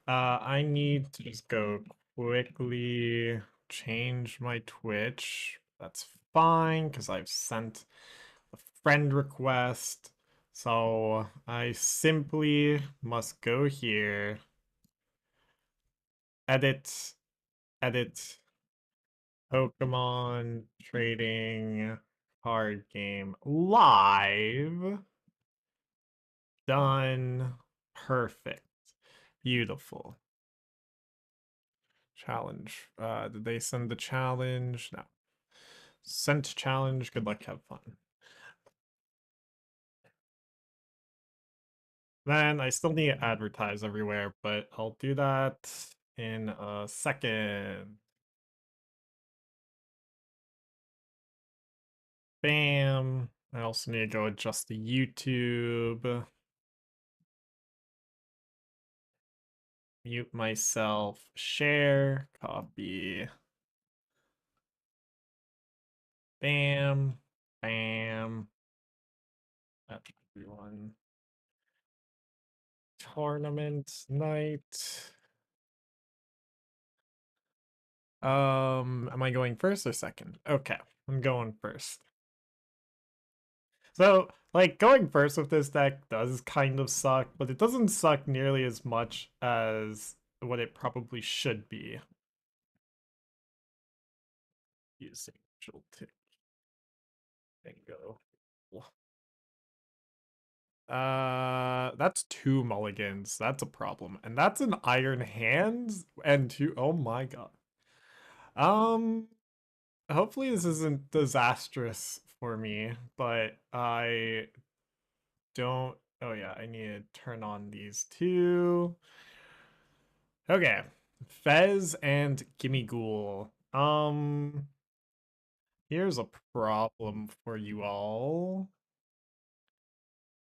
I need to just go quickly change my Twitch. That's fine because I've sent a friend request. So I simply must go here, edit, edit, Pokemon trading card game live. Done. Perfect. Beautiful. Challenge. Did they send the challenge? No. Sent challenge. Good luck. Have fun. Then I still need to advertise everywhere, but I'll do that in a second. Bam. I also need to go adjust the YouTube. Mute myself. Share. Copy. Bam. Bam. That's everyone. Tournament night. Am I going first or second? Okay, I'm going first. So, like, going first with this deck does kind of suck, but it doesn't suck nearly as much as what it probably should be. Using Joltik. Bingo. That's 2 mulligans. That's a problem. And that's an Iron Hands and 2. Oh my god. Hopefully this isn't disastrous for me, but I don't. Oh yeah, I need to turn on these two. Okay, Fez and Gimmighoul. Here's a problem for you all.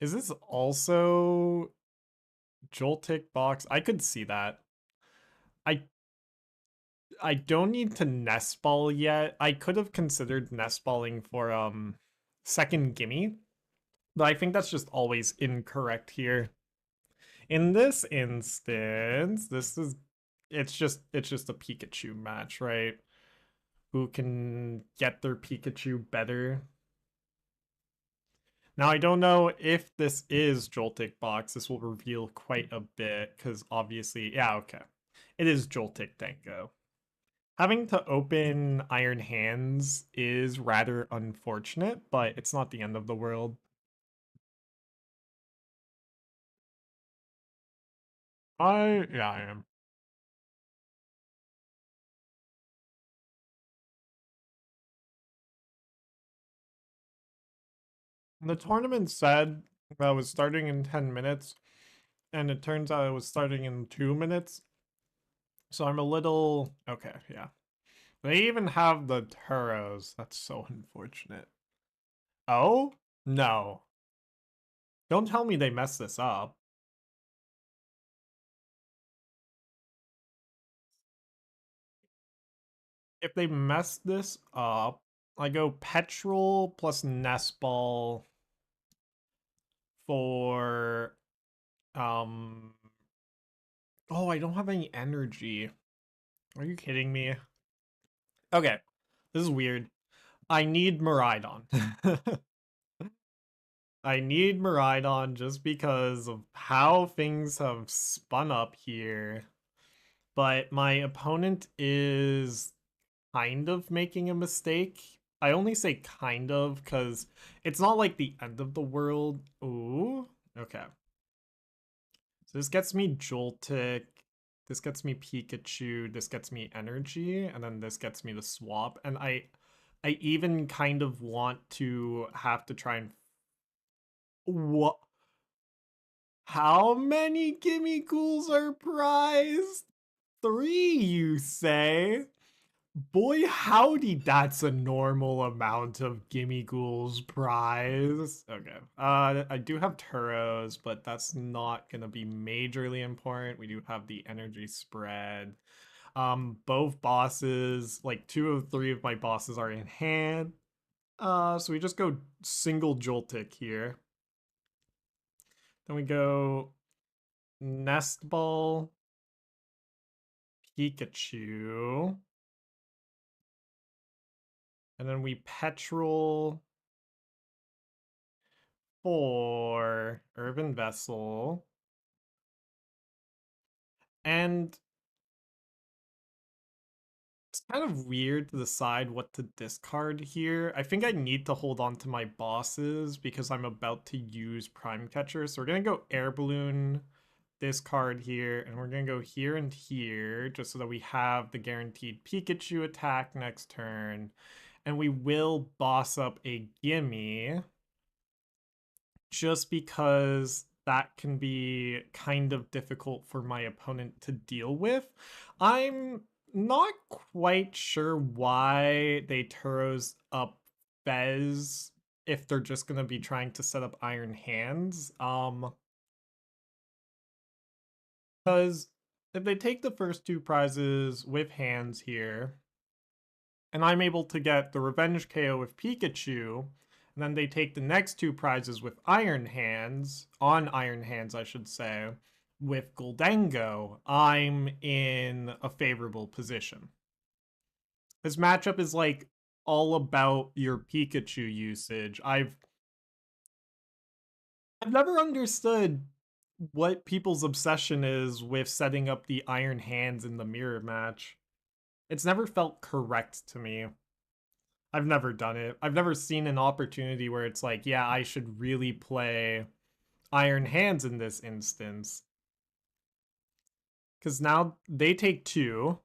Is this also Joltik box? I could see that. I I don't need to nest ball yet. I could have considered nest balling for second gimme, but I think that's just always incorrect here. In this instance, it's just a Pikachu match, right? Who can get their Pikachu better? Now I don't know if this is Joltik box. This will reveal quite a bit because obviously, yeah, okay, it is Joltik Dango. Having to open Iron Hands is rather unfortunate, but it's not the end of the world. Yeah, I am. The tournament said that it was starting in 10 minutes, and it turns out it was starting in 2 minutes. So I'm a little okay, yeah. They even have the Turos. That's so unfortunate. Oh? No. Don't tell me they messed this up. If they messed this up, I go Petrel plus Nest Ball for oh, I don't have any energy. Are you kidding me? Okay. This is weird. I need Miraidon. I need Miraidon just because of how things have spun up here. But my opponent is kind of making a mistake. I only say kind of because it's not like the end of the world. Ooh, okay. So this gets me Joltik. This gets me Pikachu. This gets me energy, and then this gets me the swap. And I even kind of want to have to try and what? How many Gimmighoul's are prized? 3, you say? Boy, howdy, that's a normal amount of Gimmighoul's prize. Okay. I do have Turos, but that's not gonna be majorly important. We do have the energy spread. Both bosses, like 2 of 3 of my bosses are in hand. So we just go single Joltik here. Then we go Nest Ball. Pikachu. And then we Petrel for Earthen Vessel. And it's kind of weird to decide what to discard here. I think I need to hold on to my bosses because I'm about to use Prime Catcher. So we're going to go Air Balloon, discard here, and we're going to go here and here just so that we have the guaranteed Pikachu attack next turn. And we will boss up a Gimme just because that can be kind of difficult for my opponent to deal with. I'm not quite sure why they Turos up Fez if they're just going to be trying to set up Iron Hands. Because if they take the first two prizes with hands here, and I'm able to get the Revenge KO with Pikachu, and then they take the next two prizes with Iron Hands, on Iron Hands I should say, with Gholdengo, I'm in a favorable position. This matchup is like all about your Pikachu usage. I've never understood what people's obsession is with setting up the Iron Hands in the mirror match. It's never felt correct to me. I've never done it. I've never seen an opportunity where it's like, yeah, I should really play Iron Hands in this instance. Because now they take two.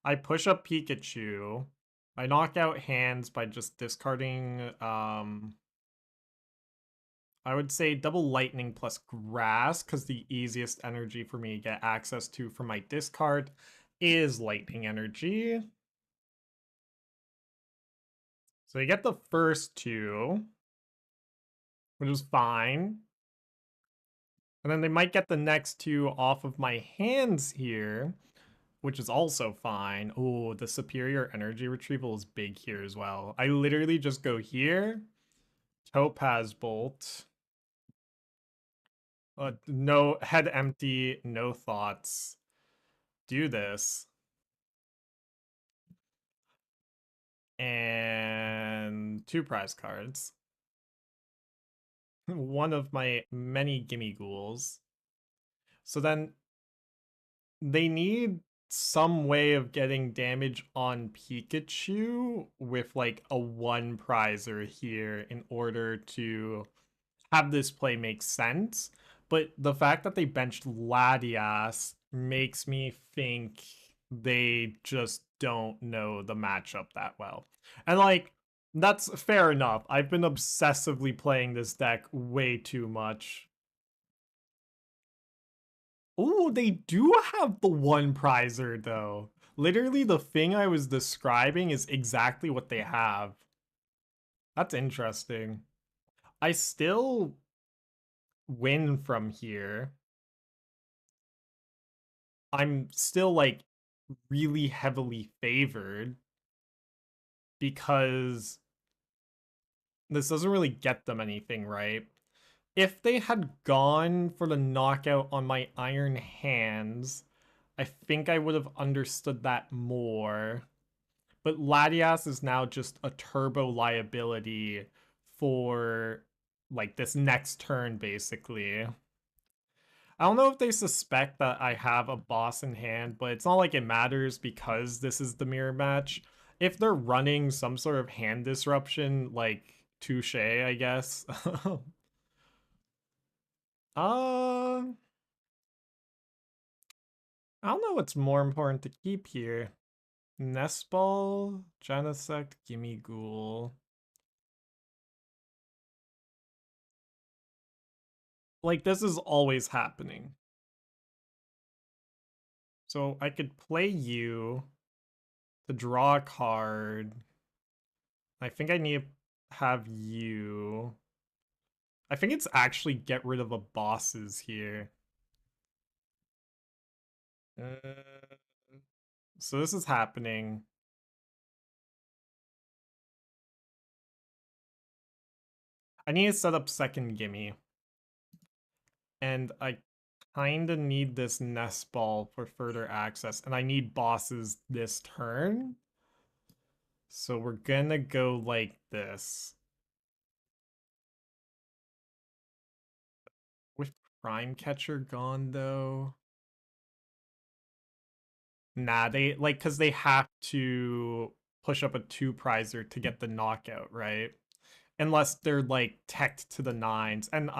I push up Pikachu. I knock out Hands by just discarding, I would say double Lightning plus Grass, because the easiest energy for me to get access to from my discard is Lightning Energy. So you get the first two, which is fine. And then they might get the next two off of my hands here, which is also fine. Oh, the superior energy retrieval is big here as well. I literally just go here, Topaz Bolt. No, head empty, no thoughts. Do this. And two prize cards. One of my many Gimmighouls. So then they need some way of getting damage on Pikachu with like a one prizer here in order to have this play make sense. But the fact that they benched Latias makes me think they just don't know the matchup that well. And like, that's fair enough. I've been obsessively playing this deck way too much. Oh, they do have the one prizer though. Literally the thing I was describing is exactly what they have. That's interesting. I still win from here. I'm still like really heavily favored because this doesn't really get them anything, right? If they had gone for the knockout on my Iron Hands, I think I would have understood that more. But Latias is now just a turbo liability for like this next turn, basically. I don't know if they suspect that I have a boss in hand, but it's not like it matters because this is the mirror match. If they're running some sort of hand disruption, like touche, I guess. uh, I don't know what's more important to keep here. Nest Ball, Genesect, Gimmighoul. Like, this is always happening. So I could play you to draw a card. I think I need to have you. I think it's actually get rid of a bosses here. Uh, so this is happening. I need to set up second Gimme. And I Kinda need this Nest Ball for further access, and I need bosses this turn. So we're gonna go like this. With Prime Catcher gone though. Nah, they like because they have to push up a 2-prizer to get the knockout, right? Unless they're like teched to the 9s. And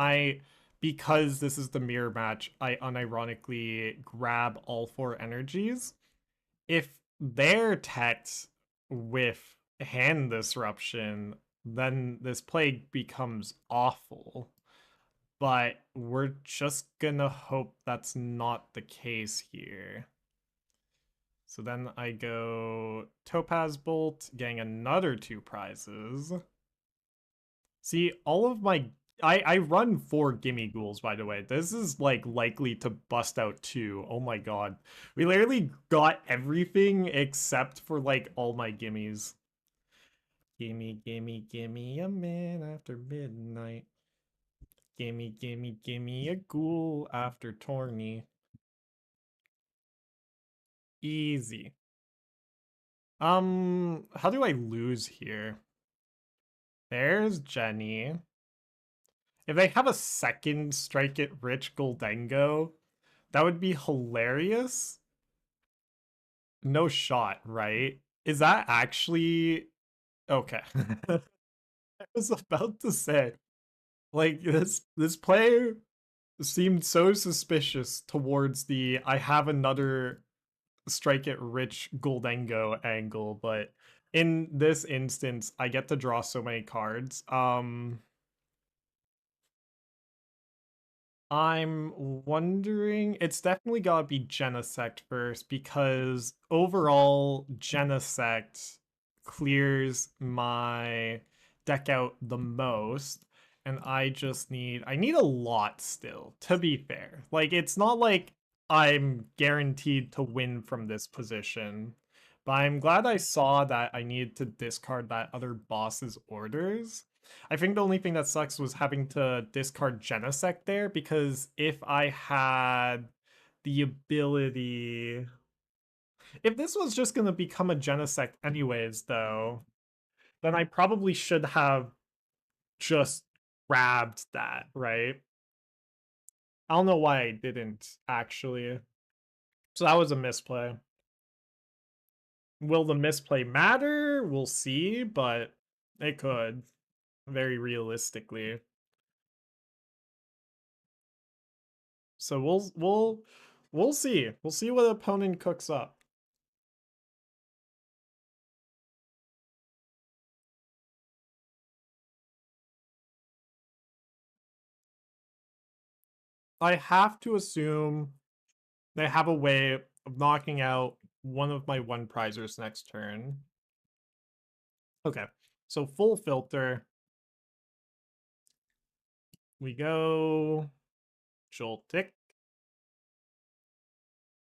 because this is the mirror match, I unironically grab all 4 energies. If they're teched with hand disruption, then this play becomes awful. But we're just gonna hope that's not the case here. So then I go Topaz Bolt, getting another 2 prizes. See, all of my... I run 4 Gimmighouls, by the way. This is, like, likely to bust out 2. Oh my god. We literally got everything except for, like, all my gimmies. Gimme, gimme, gimme a man after midnight. Gimme, gimme, gimme a ghoul after tourney. Easy. How do I lose here? There's Jenny. If they have a second Strike It Rich Gholdengo, that would be hilarious. No shot, right? Is that actually okay? I was about to say, like this player seemed so suspicious towards the I have another Strike It Rich Gholdengo angle, but in this instance, I get to draw so many cards. I'm wondering, it's definitely gotta be Genesect first because overall Genesect clears my deck out the most, and I need a lot still, to be fair. Like, it's not like I'm guaranteed to win from this position, but I'm glad I saw that I needed to discard that other boss's orders. I think the only thing that sucks was having to discard Genesect there, because if I had the ability... If this was just going to become a Genesect anyways, though, then I probably should have just grabbed that, right? I don't know why I didn't, actually. So that was a misplay. Will the misplay matter? We'll see, but it could, very realistically. So we'll see. We'll see what opponent cooks up. I have to assume they have a way of knocking out one of my 1-prizers next turn. Okay, so full filter. We go Joltik.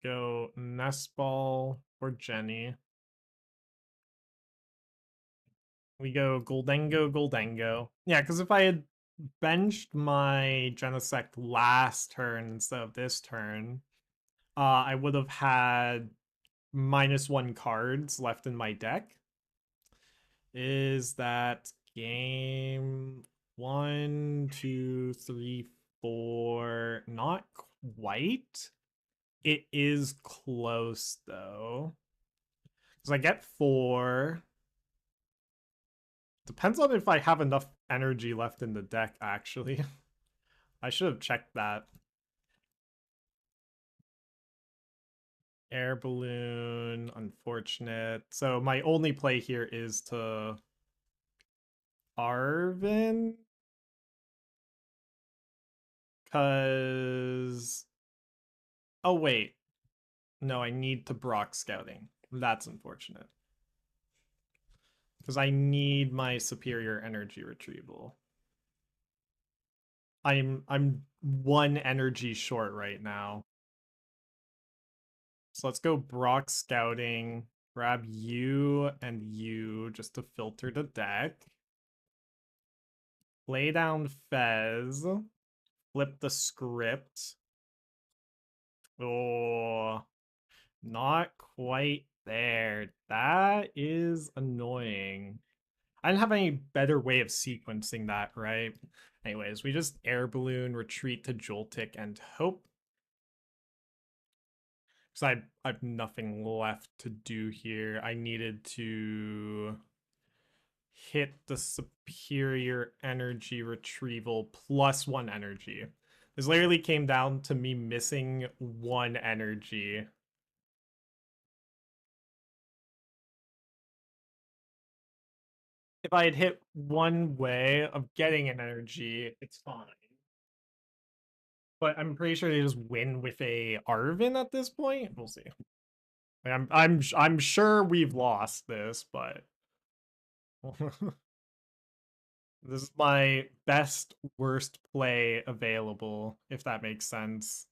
Go Nest Ball or Jenny. We go Gholdengo. Yeah, because if I had benched my Genesect last turn instead of this turn, I would have had -1 cards left in my deck. Is that game 1, 2, 3, 4? Not quite. It is close though. Because I get 4. Depends on if I have enough energy left in the deck, actually. I should have checked that. Air Balloon, unfortunate. So my only play here is to Arven. Because... Oh, wait. No, I need to Brock Scouting. That's unfortunate. Because I need my superior energy retrieval. I'm 1 energy short right now. So let's go Brock Scouting. Grab you and you just to filter the deck. Lay down Fez. Flip the script. Oh, not quite there. That is annoying. I didn't have any better way of sequencing that, right? Anyways, we just air balloon, retreat to Joltik, and hope. Because I've nothing left to do here. I needed to hit the superior energy retrieval plus 1 energy. This literally came down to me missing 1 energy. If I had hit one way of getting an energy, it's fine. But I'm pretty sure they just win with a Arven at this point. We'll see. Like, I'm sure we've lost this, but this is my best worst play available, if that makes sense.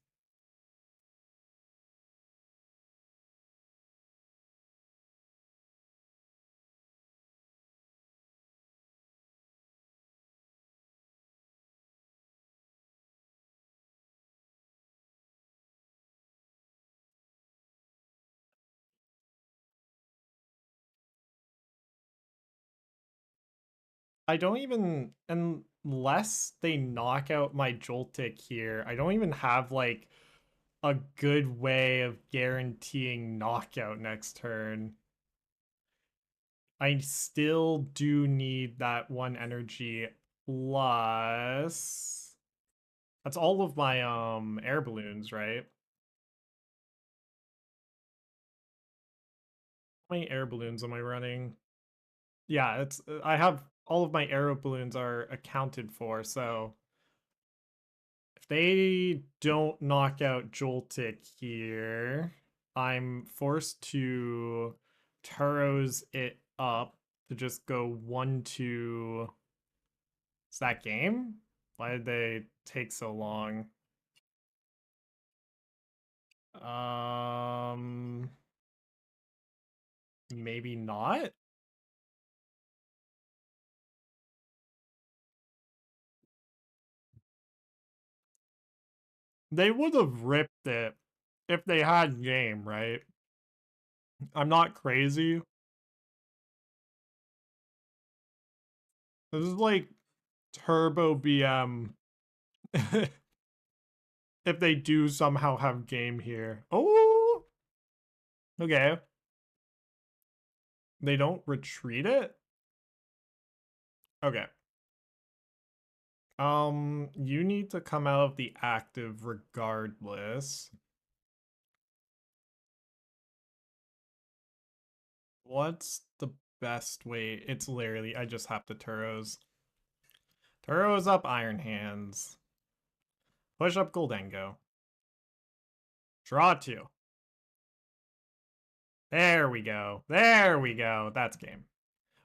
I don't even, unless they knock out my Joltik here, I don't even have like a good way of guaranteeing knockout next turn. I still do need that 1 energy plus. That's all of my air balloons, right? How many air balloons am I running? Yeah, it's I have all of my air balloons are accounted for, so if they don't knock out Joltik here, I'm forced to Turo's it up to just go 1-2. Is that game? Why did they take so long? Um, maybe not. They would have ripped it if they had game, right? I'm not crazy. This is like Turbo BM if they do somehow have game here. Oh, okay. They don't retreat it? Okay. You need to come out of the active regardless. What's the best way? It's literally, I just have to Turos. Turos up Iron Hands. Push up Gholdengo. Draw 2. There we go. There we go. That's game.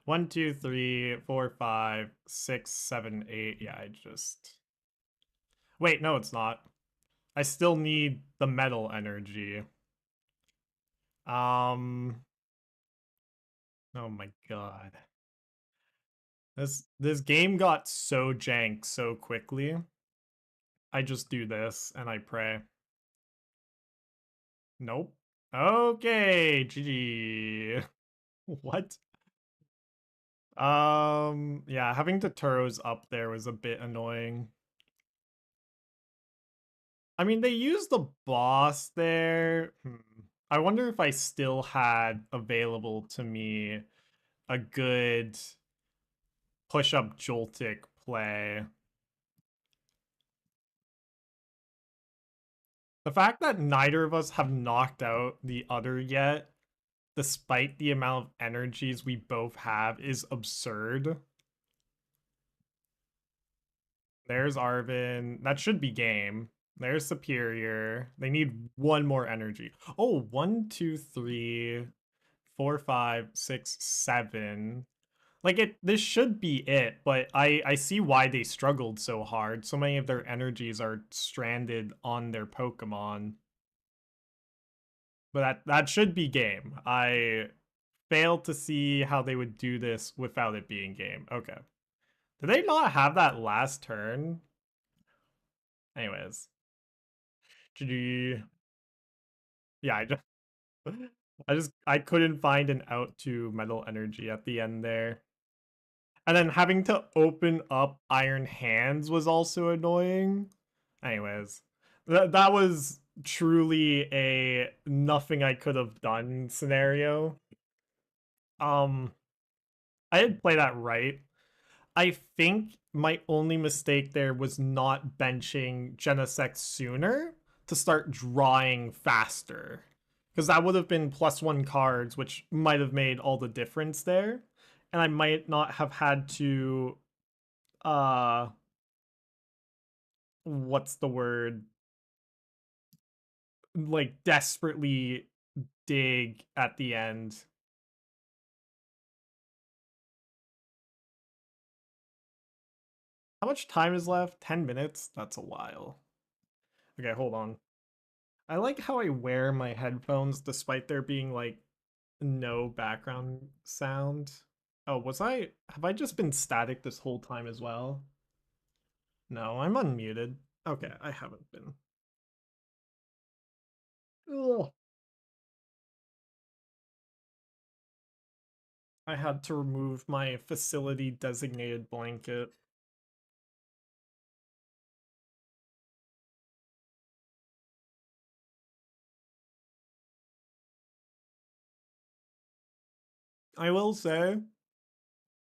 1, 2, 3, 4, 5, 6, 7, 8. Yeah, I just. Wait, no, it's not. I still need the metal energy. Um. Oh my god. This game got so jank so quickly. I just do this and I pray. Nope. Okay, GG. What? Yeah, having the Turos up there was a bit annoying. I mean, they used the boss there. I wonder if I still had available to me a good push-up Joltik play. The fact that neither of us have knocked out the other yet, despite the amount of energies we both have, is absurd. There's Arven. That should be game. There's Superior. They need 1 more energy. Oh, 1, 2, 3, 4, 5, 6, 7. Like this should be it, but I see why they struggled so hard. So many of their energies are stranded on their Pokemon. But that should be game. I failed to see how they would do this without it being game. Okay. Did they not have that last turn? Anyways. GG. Yeah, I couldn't find an out to Metal Energy at the end there. And then having to open up Iron Hands was also annoying. Anyways, that was truly a nothing I could have done scenario. Um, I did play that right. I think my only mistake there was not benching Genesect sooner to start drawing faster. Because that would have been +1 cards, which might have made all the difference there. And I might not have had to uh what's the word? Like desperately dig at the end. How much time is left? 10 minutes? That's a while. Okay, hold on. I like how I wear my headphones despite there being like no background sound. Oh, have I just been static this whole time as well? No, I'm unmuted. Okay, I haven't been. Ugh. I had to remove my facility designated blanket. I will say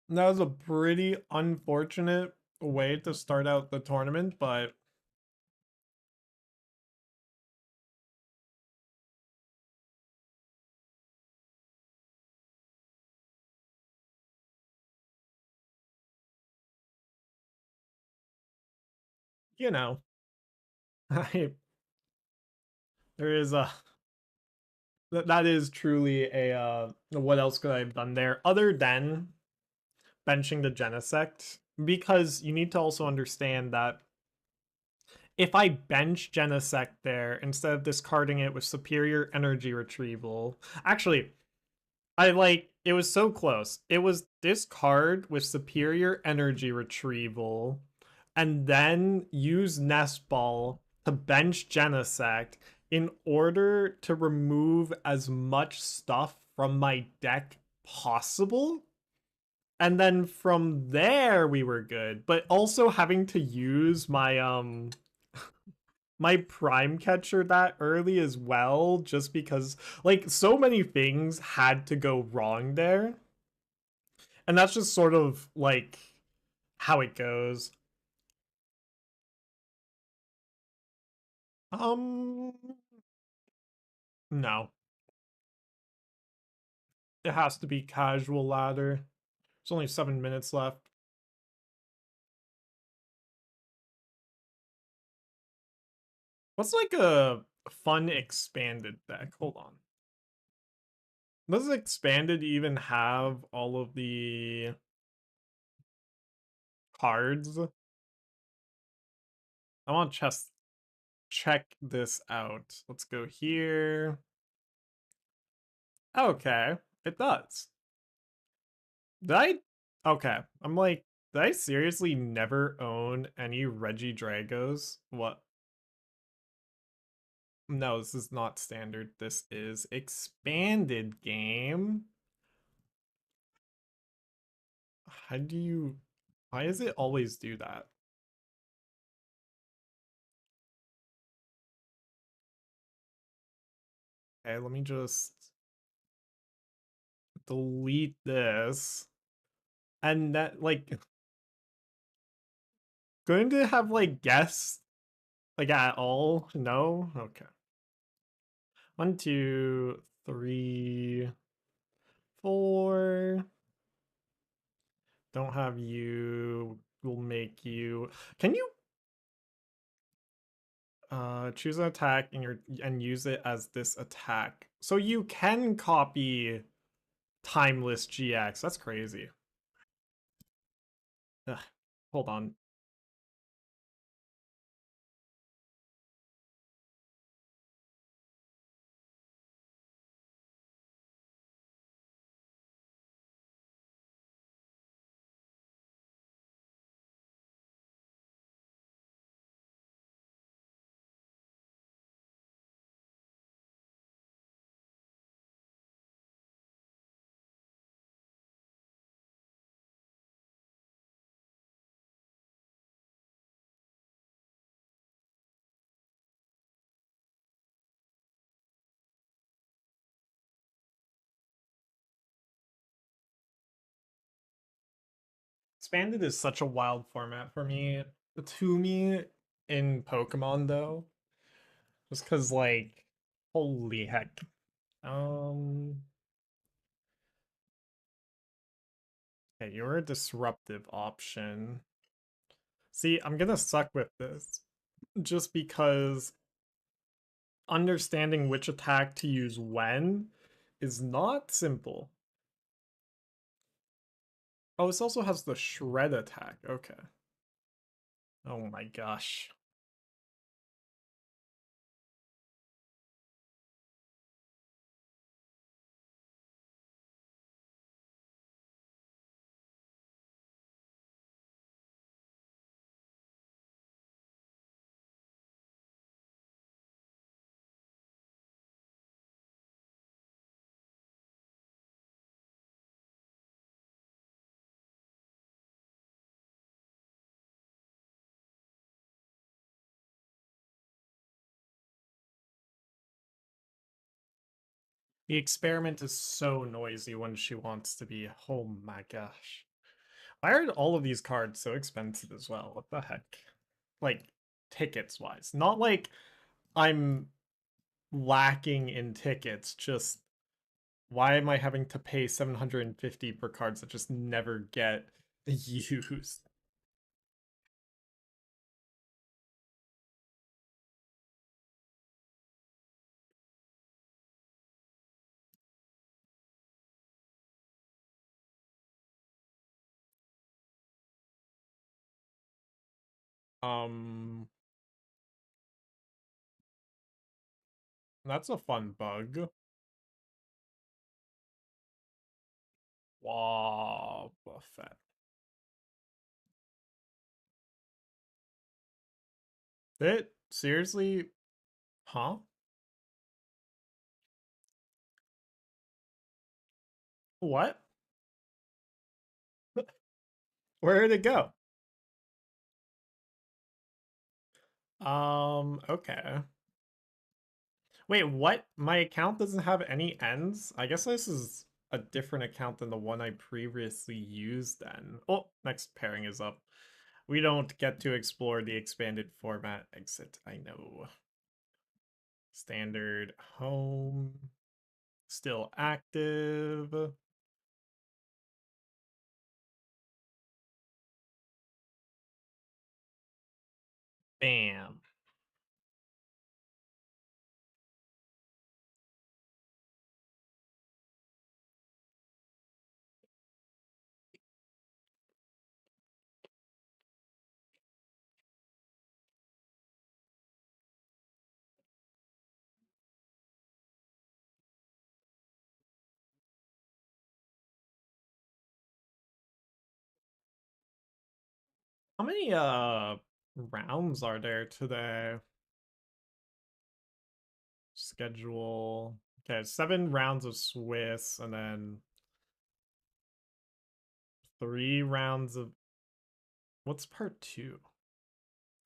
that was a pretty unfortunate way to start out the tournament, but you know, I, there is a that is truly a what else could I have done there other than benching the Genesect? Because you need to also understand that if I bench Genesect there instead of discarding it with superior energy retrieval, actually, it was so close. It was this card with superior energy retrieval, and then use Nest Ball to bench Genesect in order to remove as much stuff from my deck possible. And then from there we were good. But also having to use my Prime Catcher that early as well, just because like so many things had to go wrong there. And that's just sort of like how it goes. Um no. It has to be casual ladder. There's only 7 minutes left. What's like a fun expanded deck? Hold on. Does expanded even have all of the cards? I want to just check this out. Let's go here. Okay, it does. Did I? Okay, I'm like, did I seriously never own any Regidragos? What? No, this is not standard. This is expanded game. How do you... Why does it always do that? Okay, let me just delete this. And that, like, going to have, like, guests, like, at all? No? Okay. 1, 2, 3, 4. Don't have you. We'll make you. Can you choose an attack and use it as this attack? So you can copy Timeless GX. That's crazy. Ugh, hold on. Expanded is such a wild format for me. To me, in Pokemon though, just because like, holy heck. Okay, you're a disruptive option. See, I'm gonna suck with this just because understanding which attack to use when is not simple. Oh, this also has the shred attack. Okay. Oh my gosh. The experiment is so noisy when she wants to be. Oh my gosh. Why are all of these cards so expensive as well? What the heck? Like, tickets wise. Not like I'm lacking in tickets, just why am I having to pay 750 for cards that just never get used? Um, that's a fun bug. Wow, Buffet. It seriously, huh? What? Where did it go? Okay. Wait, what? My account doesn't have any ends? I guess this is a different account than the one I previously used then. Oh, next pairing is up. We don't get to explore the expanded format. Exit, I know. Standard, home, still active. Bam. How many rounds are there today? Schedule. Okay, 7 rounds of Swiss and then 3 rounds of what's part two?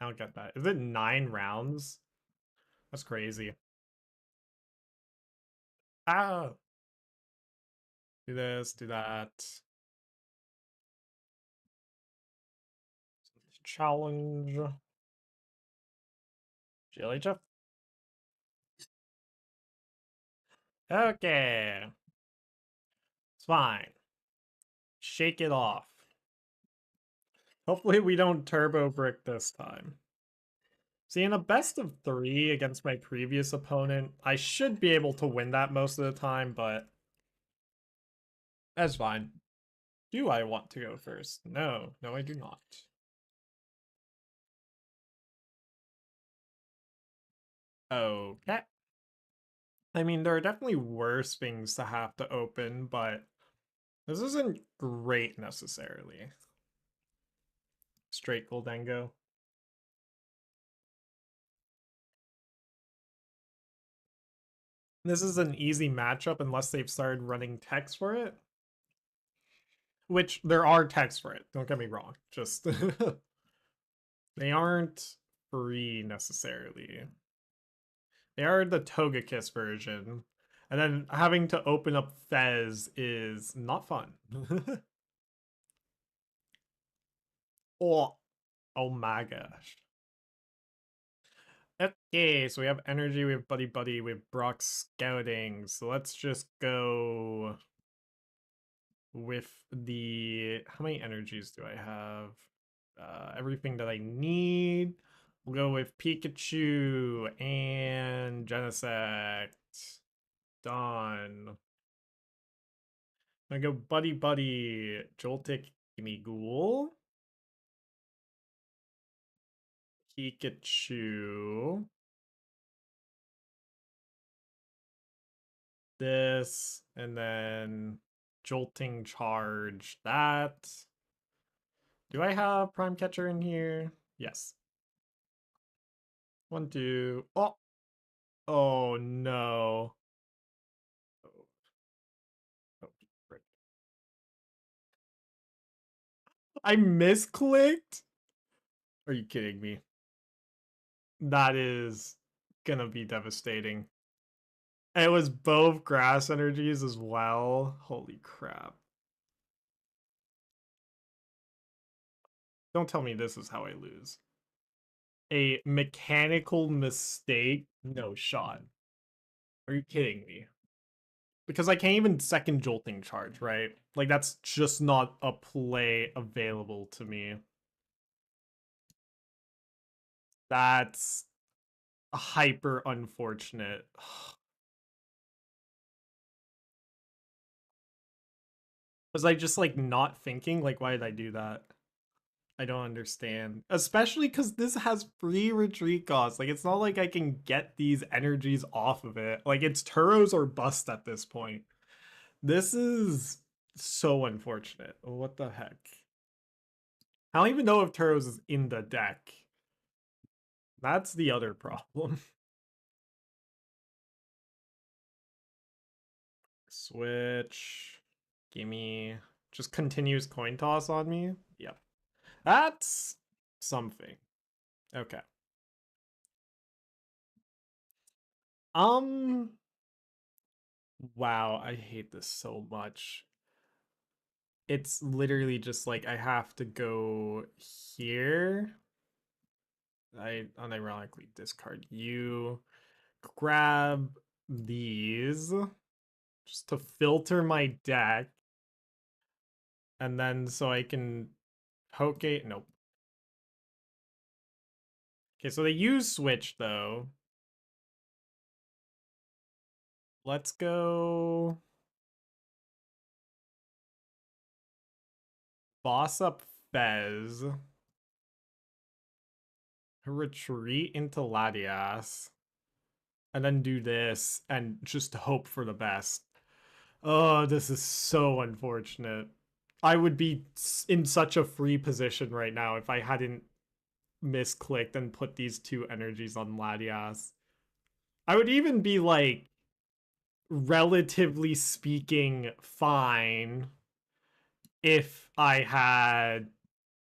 I don't get that. Is it 9 rounds? That's crazy. Ah, do this, do that. Challenge. GLHF. Okay. It's fine. Shake it off. Hopefully we don't turbo brick this time. See, in a best of 3 against my previous opponent, I should be able to win that most of the time, but that's fine. Do I want to go first? No, no I do not. Okay. I mean, there are definitely worse things to have to open, but this isn't great necessarily. Straight Gholdengo. This is an easy matchup unless they've started running text for it. Which there are texts for it, don't get me wrong. Just they aren't free necessarily. They are the Togekiss version. And then having to open up Fez is not fun. Oh, oh my gosh. Okay, so we have energy, we have Buddy-Buddy, we have Brock Scouting. So let's just go with the... How many energies do I have? Everything that I need. We'll go with Pikachu and Genesect. Done. I go Buddy-Buddy, Joltik Gimmighoul, Pikachu, this, and then Jolting Charge that. Do I have Prime Catcher in here? Yes. 1, 2. Oh! Oh no. Oh, oh, frick. I misclicked? Are you kidding me? That is gonna be devastating. It was both grass energies as well. Holy crap. Don't tell me this is how I lose. A mechanical mistake? No shot. Are you kidding me? Because I can't even second jolting charge, right? Like, that's just not a play available to me. That's hyper unfortunate. Was I just, like, not thinking? Like, why did I do that? I don't understand. Especially because this has free retreat costs. Like, it's not like I can get these energies off of it. Like, it's Turos or bust at this point. This is so unfortunate. What the heck? I don't even know if Turos is in the deck. That's the other problem. Switch. Gimme. Just continues coin toss on me. Yep. That's something. Okay. Um. Wow, I hate this so much. It's literally just like I have to go here. I unironically discard you. Grab these just to filter my deck. And then so I can poke it. Nope. Okay, so they use switch though. Let's go boss up Fez. Retreat into Latias. And then do this and just hope for the best. Oh, this is so unfortunate. I would be in such a free position right now if I hadn't misclicked and put these two energies on Latias. I would even be like, relatively speaking, fine if I had,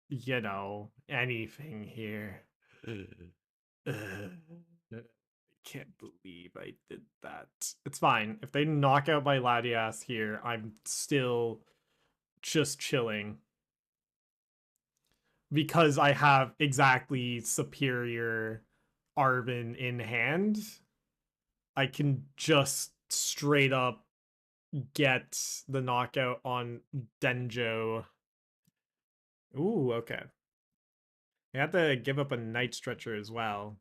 you know, anything here. Can't believe I did that. It's fine. If they knock out my Latias here, I'm still just chilling. Because I have exactly superior Arven in hand, I can just straight up get the knockout on Denjo. Ooh, okay. I have to give up a Night Stretcher as well.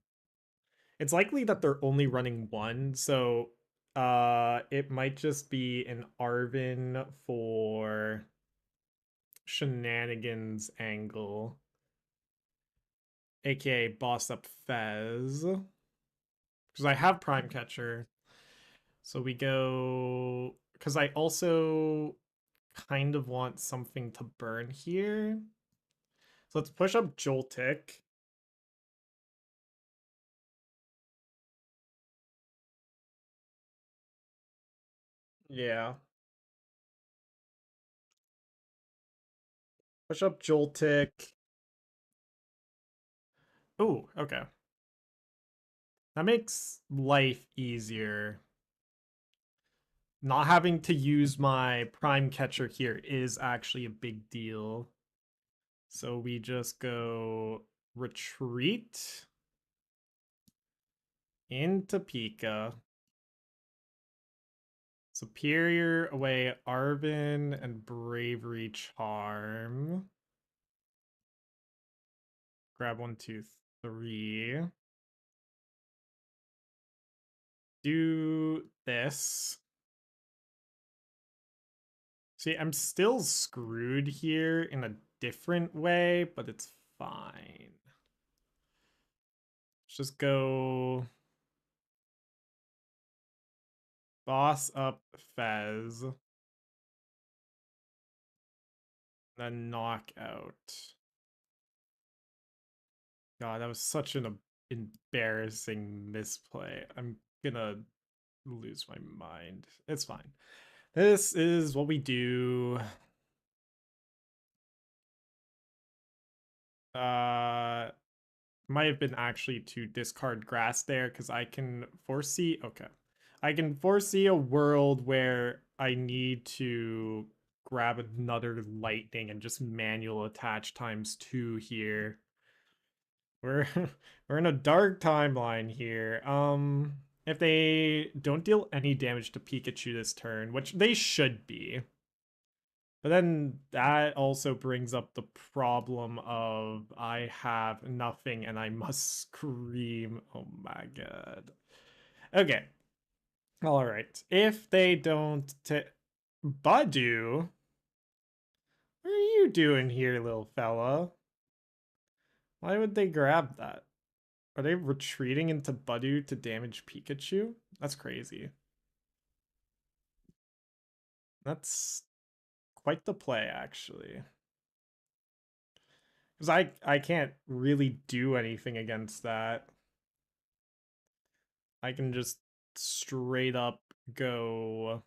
It's likely that they're only running one, so it might just be an Arven for shenanigans angle, aka boss up Fez, because I have Prime Catcher. So we go, because I also kind of want something to burn here. So let's push up Joltik. Yeah. Push up Joltik. Oh, okay. That makes life easier. Not having to use my Prime Catcher here is actually a big deal. So we just go retreat into Pika. Superior away Arven and Bravery Charm. Grab 1, 2, 3. Do this. See, I'm still screwed here in a different way, but it's fine. Let's just go boss up Fez. Then knock out. God, that was such an embarrassing misplay. I'm gonna lose my mind. It's fine. This is what we do. Might have been actually to discard grass there because I can foresee. Okay. I can foresee a world where I need to grab another lightning and just manual attach ×2 here. We're we're in a dark timeline here. If they don't deal any damage to Pikachu this turn, which they should be. But then that also brings up the problem of I have nothing and I must scream. Oh my god. Okay. All right. If they don't Badu, what are you doing here, little fella? Why would they grab that? Are they retreating into Badu to damage Pikachu? That's crazy. That's quite the play, actually. Because I can't really do anything against that. I can just straight up go...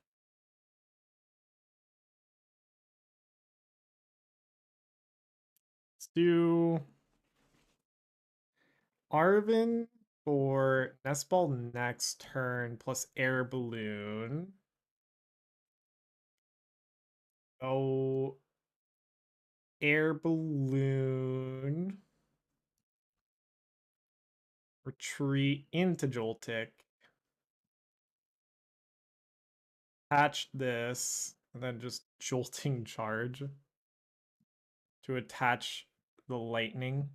Let's do Arven for Nest Ball next turn plus Air Balloon. Oh, Air Balloon. Retreat into Joltik. Attach this, and then just Jolting Charge to attach the lightning.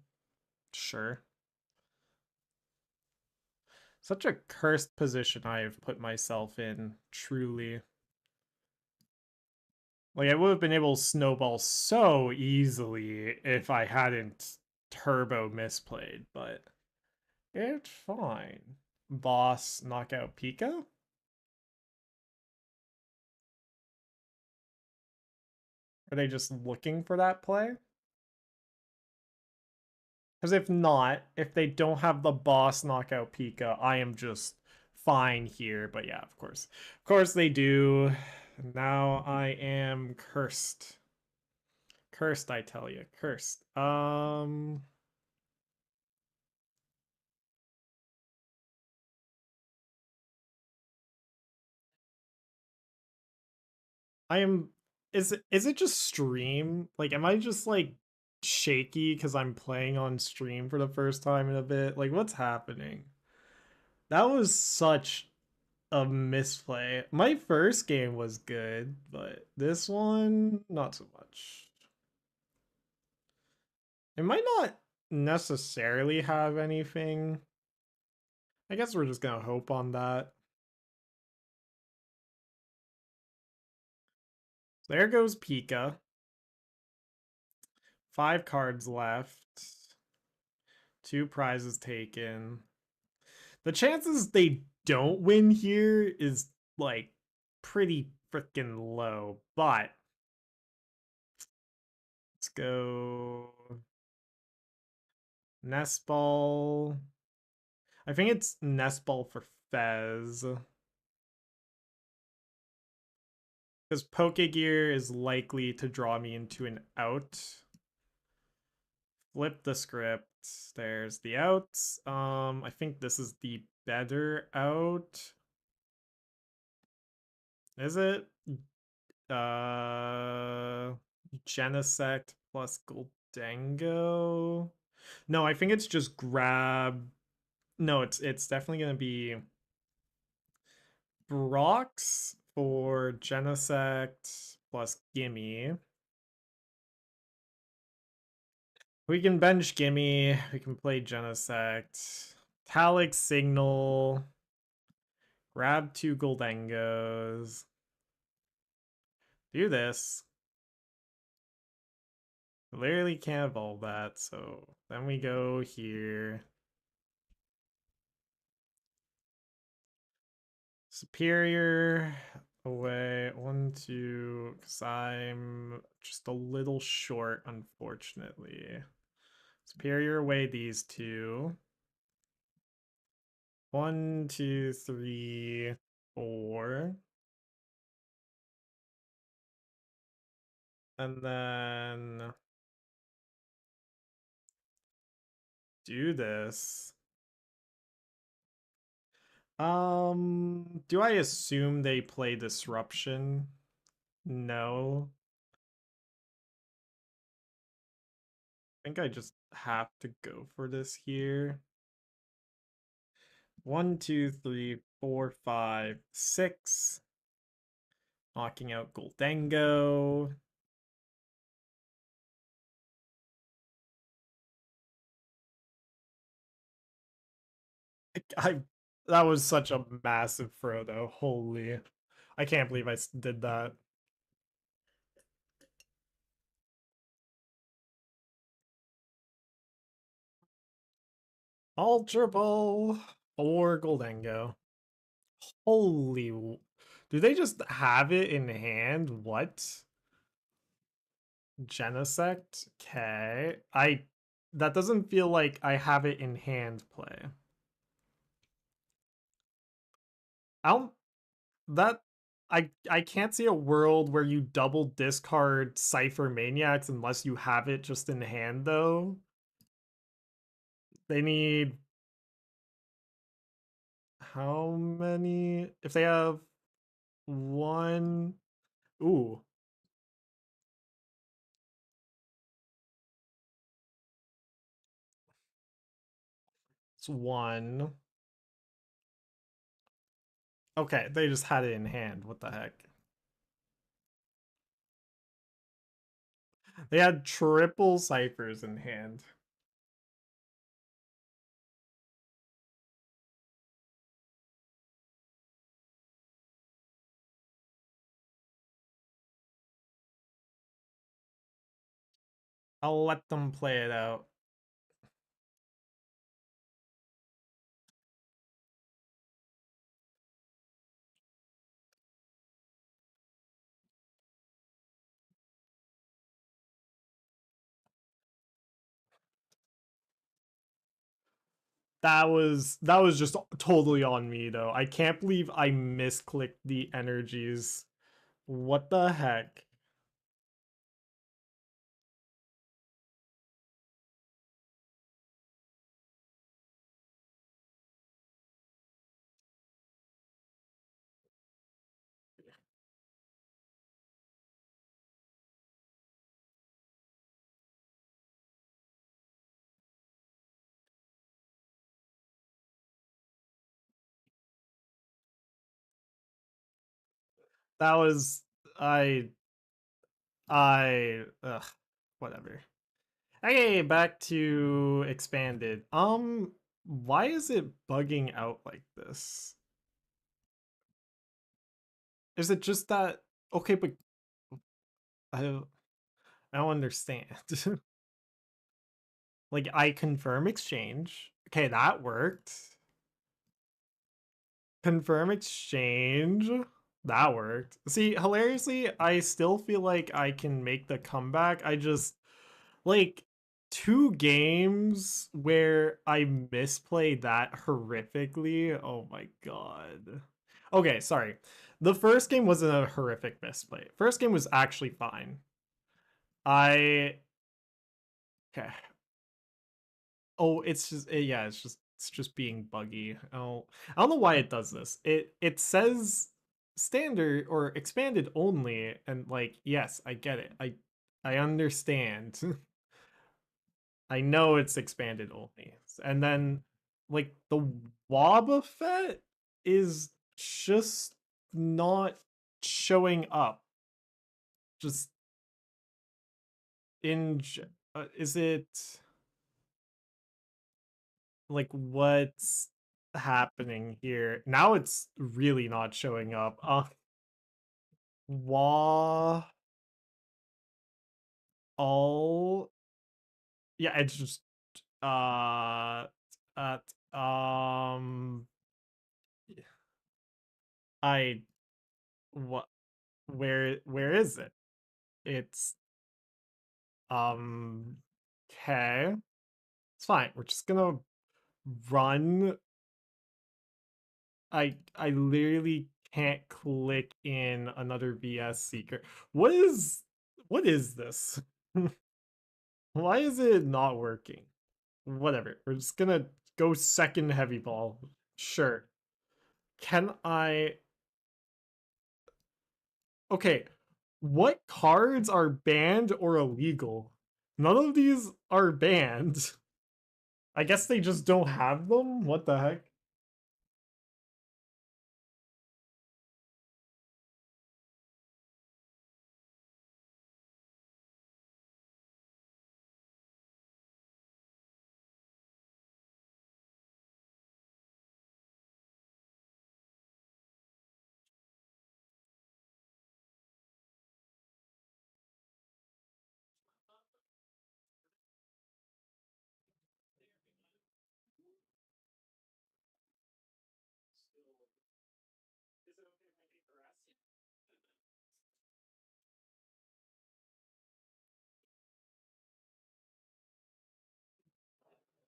Sure. Such a cursed position I have put myself in, truly. Like, I would have been able to snowball so easily if I hadn't turbo misplayed, but it's fine. Boss knockout Pika? Are they just looking for that play? Because if not, if they don't have the boss knockout Pika, I am just fine here. But yeah, of course. Of course they do. Now I am cursed. Cursed, I tell you. Cursed. I am is it just stream? Like am I just like shaky because I'm playing on stream for the first time in a bit? Like what's happening? That was such a misplay. My first game was good, but this one not so much. It might not necessarily have anything. I guess we're just gonna hope on that. There goes Pika. 5 cards left. 2 prizes taken. The chances they don't win here is like pretty freaking low, but let's go Nest Ball. I think it's Nest Ball for Fez. Because Pokégear is likely to draw me into an out. Flip the script. There's the outs. I think this is the better out. Is it? Genesect plus Gold. Gholdengo. No, I think it's just grab. No, it's definitely gonna be Brox for Genesect plus Gimme. We can bench Gimme. We can play Genesect. Talic Signal. Grab 2 Gholdengos. Do this. Literally can't evolve that, so then we go here. Superior away 1, 2, because I'm just a little short, unfortunately. Superior away these two. 1, 2, 3, 4. And then do this. Do I assume they play Disruption? No. I think I just have to go for this here. 1, 2, 3, 4, 5, 6. Knocking out Gholdengo. I that was such a massive throw though. Holy. I can't believe I did that. Ultra Ball or Gholdengo. Holy. Do they just have it in hand? What? Genesect? Okay. That doesn't feel like I have it in hand play. I don't that I can't see a world where you double discard Cypher Maniacs unless you have it just in hand though. They need how many? If they have one, ooh, it's one. Okay, they just had it in hand. What the heck? They had triple ciphers in hand. I'll let them play it out. That was just totally on me though. I can't believe I misclicked the energies. What the heck? That was I ugh, whatever. Okay, back to expanded. Why is it bugging out like this? Is it just that okay, but I don't I don't understand. Like I confirm exchange. Okay, that worked. Confirm exchange. That worked. See, hilariously, I still feel like I can make the comeback. I just like 2 games where I misplay that horrifically. Oh my god. Okay, sorry. The first game wasn't a horrific misplay. First game was actually fine. I okay. Oh, it's just yeah, it's just being buggy. Oh, I don't know why it does this. It says standard or expanded only, and like yes, I get it. I understand. I know it's expanded only. And then, like, the Wobbuffet is just not showing up. Just in. Is it. Like, what's happening here? Now it's really not showing up. Wa. All. Yeah, it's just. At. I. What. Where is it? It's okay. It's fine. We're just gonna run. I literally can't click in another VS Seeker. What is this? Why is it not working? Whatever. We're just gonna go second heavy ball. Sure. Can I Okay, what cards are banned or illegal? None of these are banned. I guess they just don't have them? What the heck?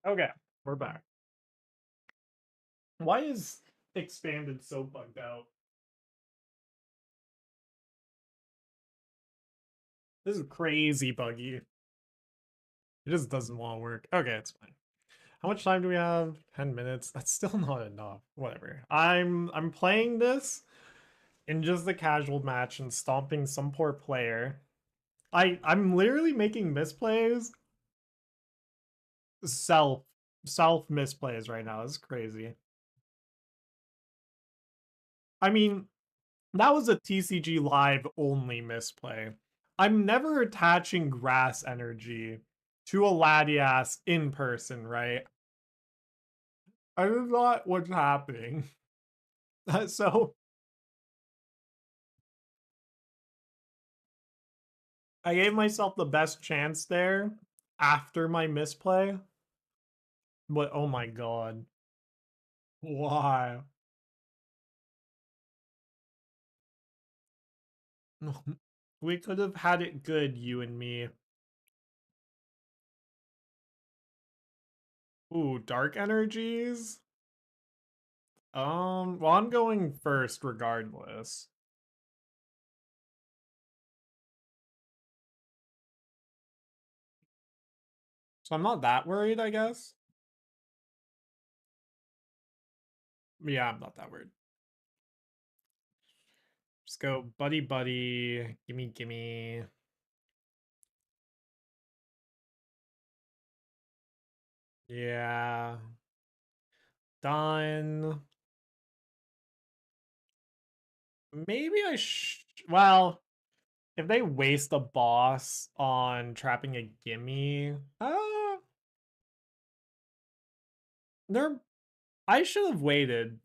Okay, we're back. Why is expanded so bugged out? This is crazy buggy. It just doesn't want to work. Okay, it's fine. How much time do we have? 10 minutes. That's still not enough. Whatever. I'm playing this in just a casual match and stomping some poor player. I'm literally making misplays. Self self misplays right now. This is crazy. I mean, that was a TCG live only misplay. I'm never attaching grass energy to a Latias in person, right? I is not what's happening. So I gave myself the best chance there after my misplay. But oh my god. Why? We could have had it good, you and me. Ooh, dark energies? Well, I'm going first regardless. So I'm not that worried, I guess. Yeah, I'm not that worried. Just go buddy-buddy, gimme. Yeah. Done. Maybe well, if they waste a boss on trapping a gimme, they're I should have waited.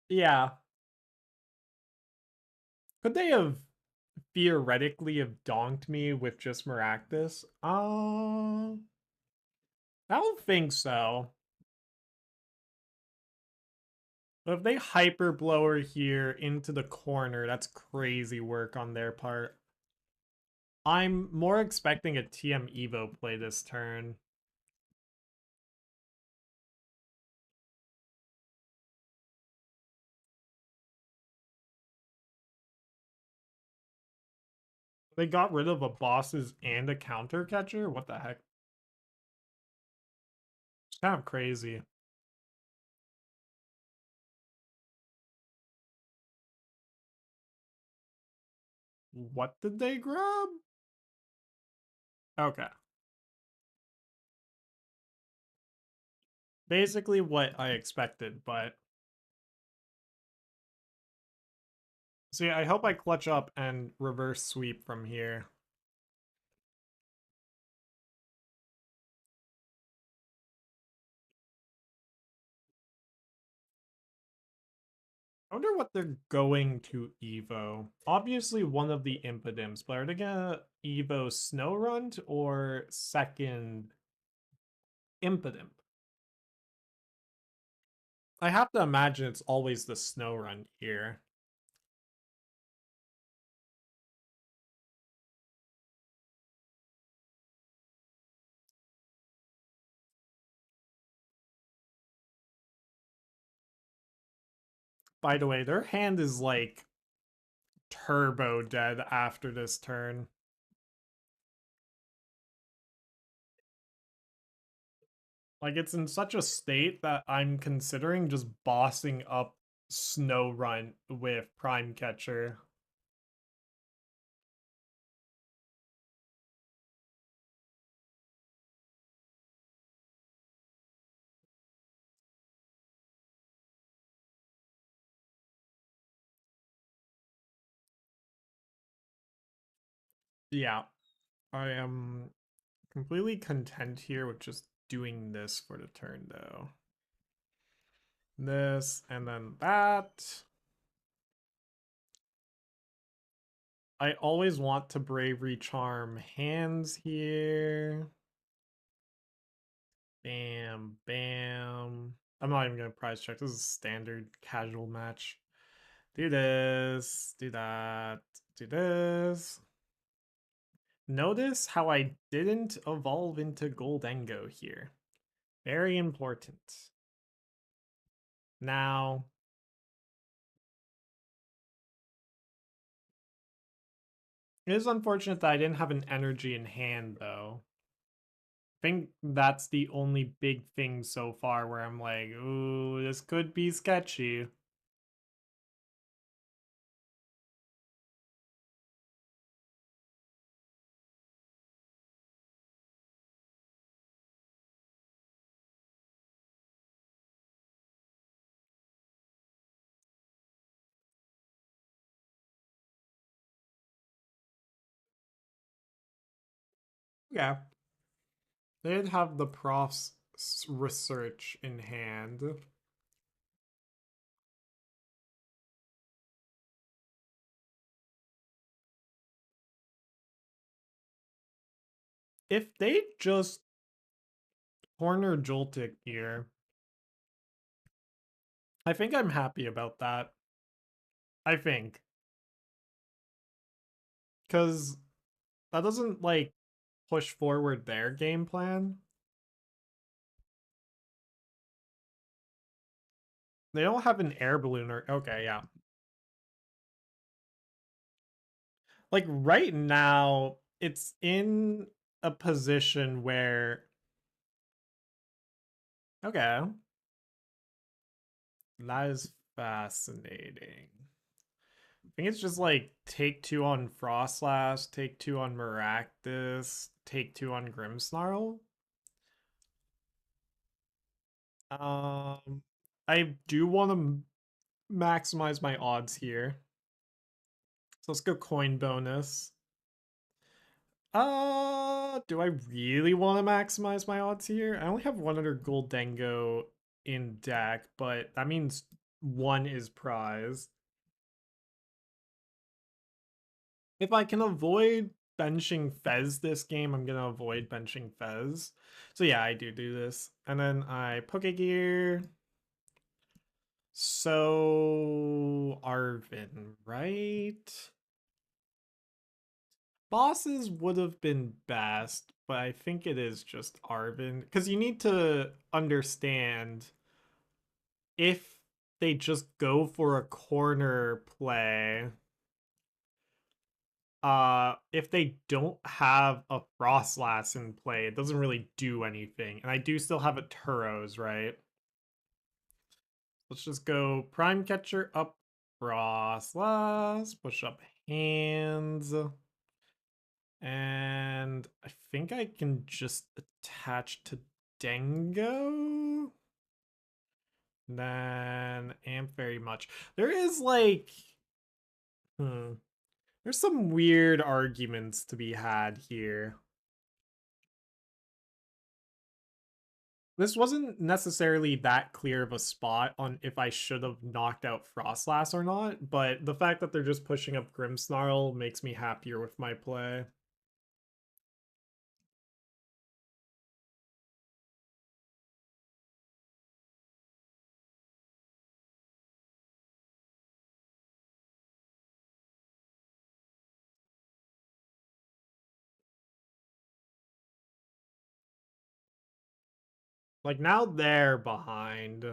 Yeah. Could they have theoretically have donked me with just Maractus? I don't think so. But if they hyper blower here into the corner, that's crazy work on their part. I'm more expecting a TM Evo play this turn. They got rid of a bosses and a counter catcher? What the heck? It's kind of crazy. What did they grab? Okay. Basically what I expected, but... See, I hope I clutch up and reverse sweep from here. I wonder what they're going to Evo. Obviously one of the Impidimps, but are they gonna Evo Snorunt or second Impidimp? I have to imagine it's always the Snorunt here. By the way, their hand is like turbo dead after this turn. Like, it's in such a state that I'm considering just bossing up Snorunt with Prime Catcher. Yeah, I am completely content here with just doing this for the turn, though. This, and then that. I always want to Bravery Charm hands here. Bam, bam. I'm not even gonna prize check. This is a standard casual match. Do this, do that, do this. Notice how I didn't evolve into Gholdengo here. Very important. Now, it is unfortunate that I didn't have an energy in hand, though. I think that's the only big thing so far where I'm like, ooh, this could be sketchy. Yeah. They did have the prof's research in hand. If they just corner Joltik here, I think I'm happy about that. I think. Because that doesn't, like, push forward their game plan. They don't have an air balloon or... Okay, yeah. Like, right now, it's in a position where... Okay. That is fascinating. I think it's just like take 2 on Frostlash, take 2 on Maractus, take 2 on Grimmsnarl. I do want to maximize my odds here. So let's go coin bonus. Do I really want to maximize my odds here? I only have 100 Gholdengo in deck, but that means 1 is prized. If I can avoid benching Fez this game, I'm gonna avoid benching Fez. So yeah, I do this. And then I Pokégear. So Arven, right? Bosses would have been best, but I think it is just Arven. Because you need to understand if they just go for a corner play, if they don't have a Frostlass in play, it doesn't really do anything. And I do still have a Turos, right? Let's just go Prime Catcher up Frostlass, push up hands. And I think I can just attach to Dengo. Then amp very much. There is like, there's some weird arguments to be had here. This wasn't necessarily that clear of a spot on if I should have knocked out Frostlass or not, but the fact that they're just pushing up Grimmsnarl makes me happier with my play. Like, now they're behind.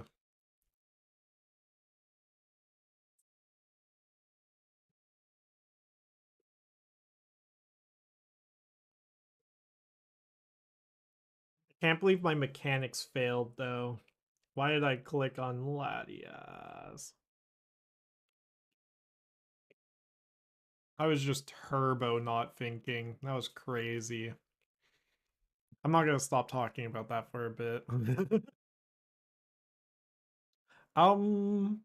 Can't believe my mechanics failed, though. Why did I click on Latias? I was just turbo not thinking. That was crazy. I'm not gonna stop talking about that for a bit. um,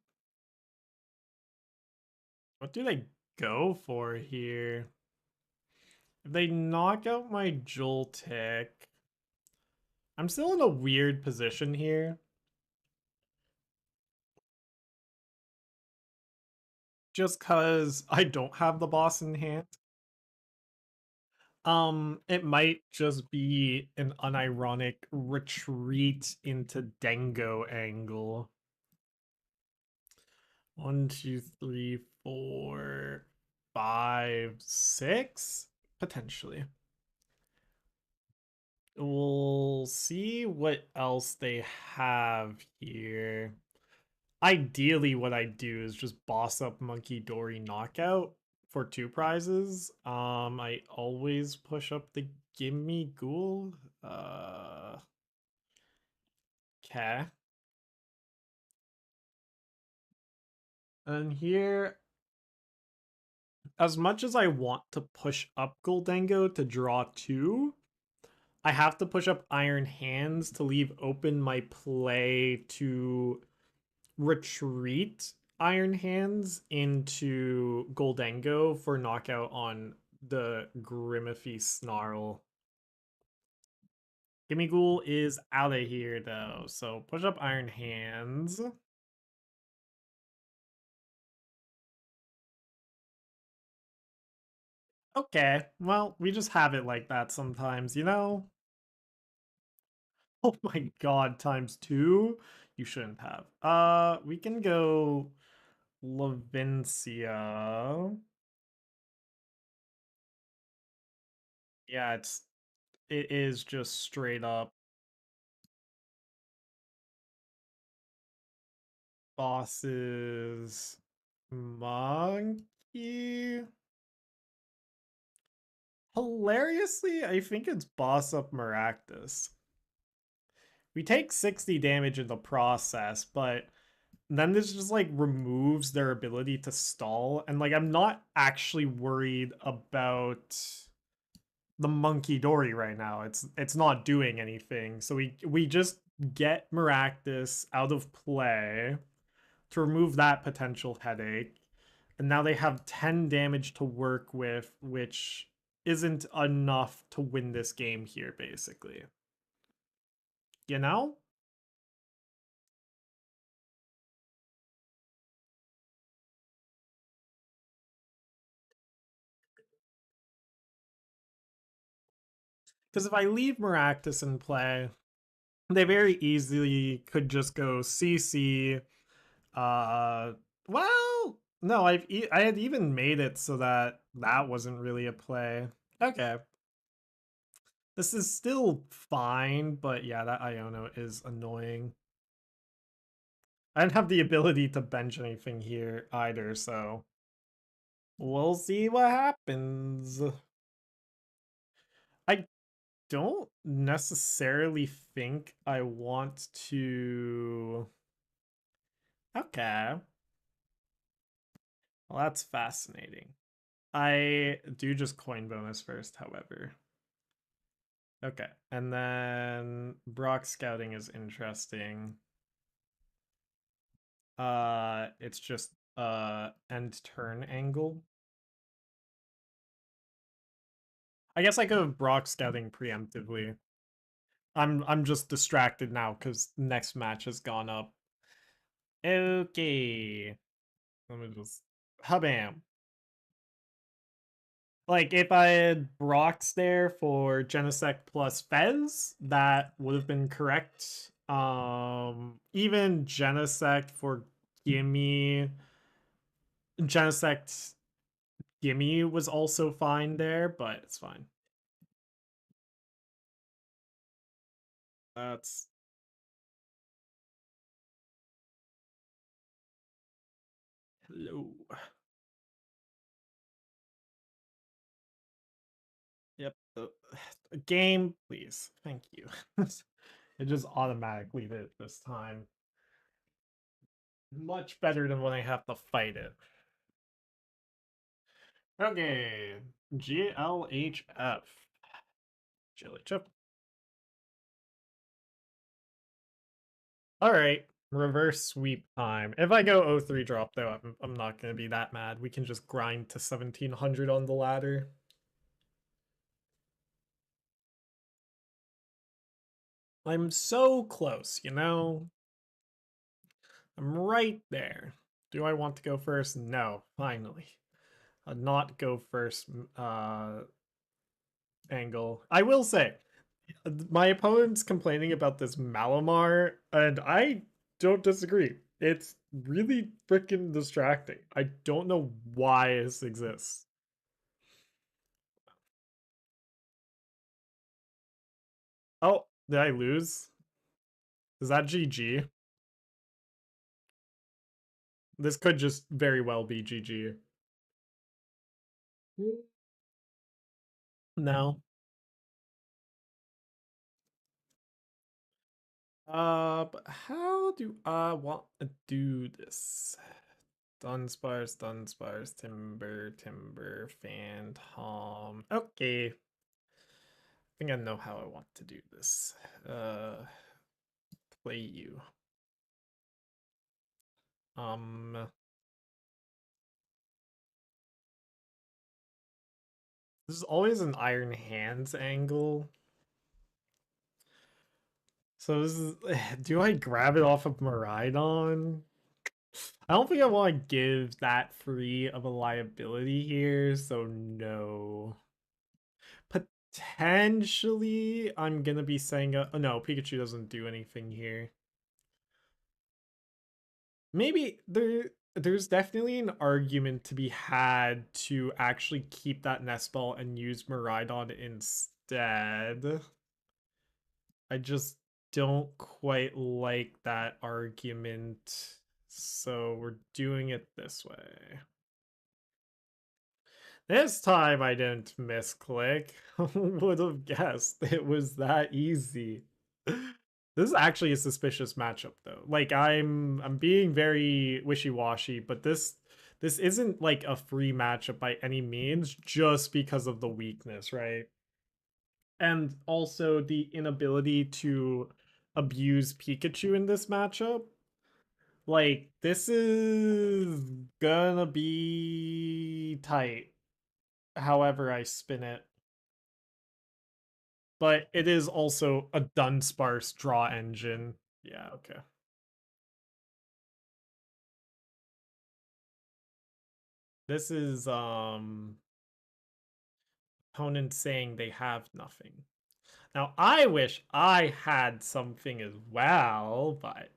what do they go for here? If they knock out my Joltik, I'm still in a weird position here. Just cause I don't have the boss in hand. It might just be an unironic retreat into Dengo angle. 1, 2, 3, 4, 5, 6? Potentially. We'll see what else they have here. Ideally, what I do is just boss up Monkey Dory Knockout for 2 prizes. I always push up the Gimmighoul. Okay. And here, as much as I want to push up Gholdengo to draw 2, I have to push up Iron Hands to leave open my play to retreat Iron Hands into Gholdengo for knockout on the Grimmify Snarl. Gimmighoul is out of here though, so push up Iron Hands. Okay, well, we just have it like that sometimes, you know? Oh my god, times 2? You shouldn't have. We can go Levincia. Yeah, it is just straight up bosses monkey. Hilariously, I think it's boss up Maractus. We take 60 damage in the process, but then this just like removes their ability to stall, and like I'm not actually worried about the Monkey Dory right now. It's not doing anything. So we just get Maractus out of play to remove that potential headache. And now they have 10 damage to work with, which isn't enough to win this game here, basically. You know? Because if I leave Maractus in play, they very easily could just go CC. Uh, well, no, I had even made it so that that wasn't really a play. Okay. This is still fine, but yeah, that Iono is annoying. I don't have the ability to bench anything here either, so we'll see what happens. I don't necessarily think I want to... Okay. Well, that's fascinating. I do just coin bonus first, however. Okay, and then Brock Scouting is interesting. It's just end turn angle. I guess I could have Brock scouting preemptively. I'm just distracted now because next match has gone up. Okay. Let me just habam. Like if I had Brock's there for Genesect plus Fez, that would have been correct. Even Genesect for Gimme Genesect Gimme was also fine there, but it's fine. That's hello. Yep. Game, please. Thank you. It just automatically did it this time. Much better than when I have to fight it. Okay. GLHF. GLHF. Alright. Reverse sweep time. If I go 0-3 drop, though, I'm not going to be that mad. We can just grind to 1700 on the ladder. I'm so close, you know? I'm right there. Do I want to go first? No, finally. I'll not go first angle. I will say, my opponent's complaining about this Malamar, and I don't disagree. It's really freaking distracting. I don't know why this exists. Oh, did I lose? Is that GG? This could just very well be GG. No. But how do I want to do this? Dunsparce, Timber, Phantom. Okay. I think I know how I want to do this. Play you. This is always an Iron Hands angle. So this is, do I grab it off of Miraidon? I don't think I want to give that free of a liability here, so no. Potentially, I'm gonna be saying, oh no, Pikachu doesn't do anything here. Maybe there's definitely an argument to be had to actually keep that Nest Ball and use Miraidon instead. I just don't quite like that argument. So we're doing it this way. This time I didn't misclick. Would have guessed it was that easy. This is actually a suspicious matchup though. Like I'm being very wishy-washy, but this isn't like a free matchup by any means just because of the weakness, right? And also the inability to abuse Pikachu in this matchup. Like this is gonna be tight however I spin it. But it is also a Dunsparce draw engine. Yeah, okay. This is opponent saying they have nothing. Now I wish I had something as well, but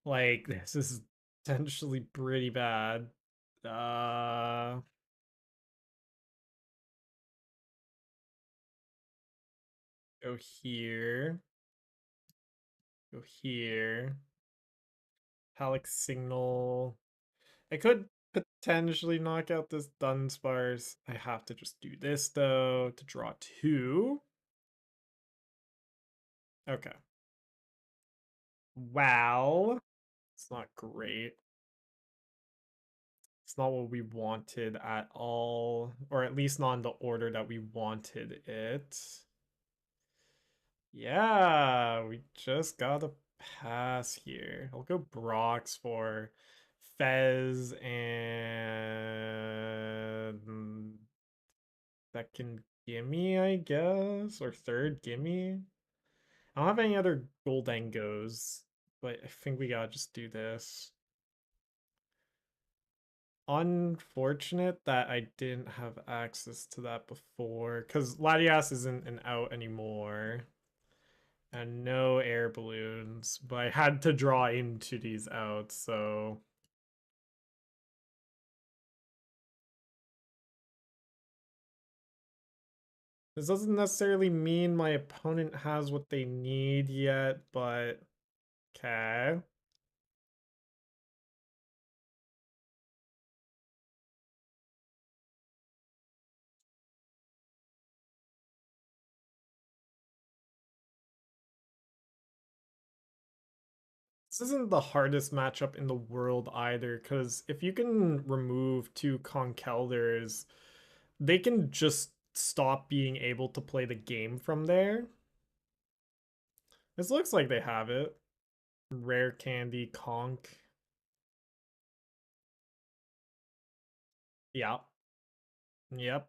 like this is potentially pretty bad. Go here. Go here. Halleck Signal. I could potentially knock out this Dunsparce. I have to just do this though to draw two. Okay. Wow. It's not great. It's not what we wanted at all, or at least not in the order that we wanted it. Yeah, we just got a pass here. I'll go Brox for Fez and second gimme, I guess, or third gimme. I don't have any other Gholdengos, but I think we gotta just do this. Unfortunate that I didn't have access to that before, because Latias isn't an out anymore. And no air balloons, but I had to draw into these outs, so... This doesn't necessarily mean my opponent has what they need yet, but... Okay. This isn't the hardest matchup in the world either, because if you can remove two Conkelders, they can just stop being able to play the game from there. This looks like they have it. Rare Candy, Conk. Yeah. Yep.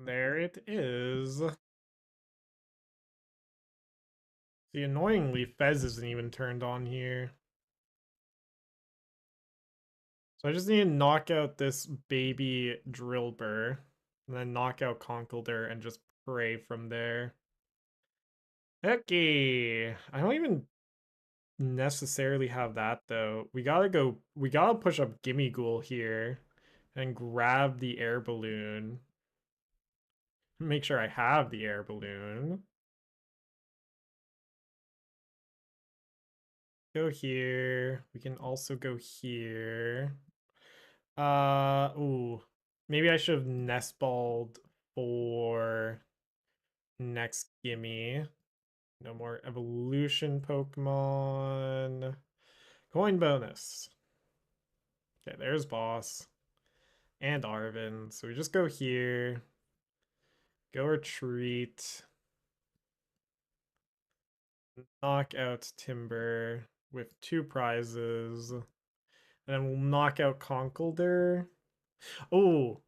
There it is. See, annoyingly, Fez isn't even turned on here. So I just need to knock out this baby Drillbur, and then knock out Conkeldurr and just pray from there. Okay, I don't even necessarily have that though. We gotta push up Gimmighoul here and grab the air balloon. Make sure I have the air balloon. Go here. We can also go here. Ooh. Maybe I should have Nest Balled for next gimme. No more evolution Pokemon. Coin bonus. Okay, there's boss. And Arven. So we just go here. Go retreat. Knock out Timber with 2 prizes. And then we'll knock out Conkeldurr. Oh,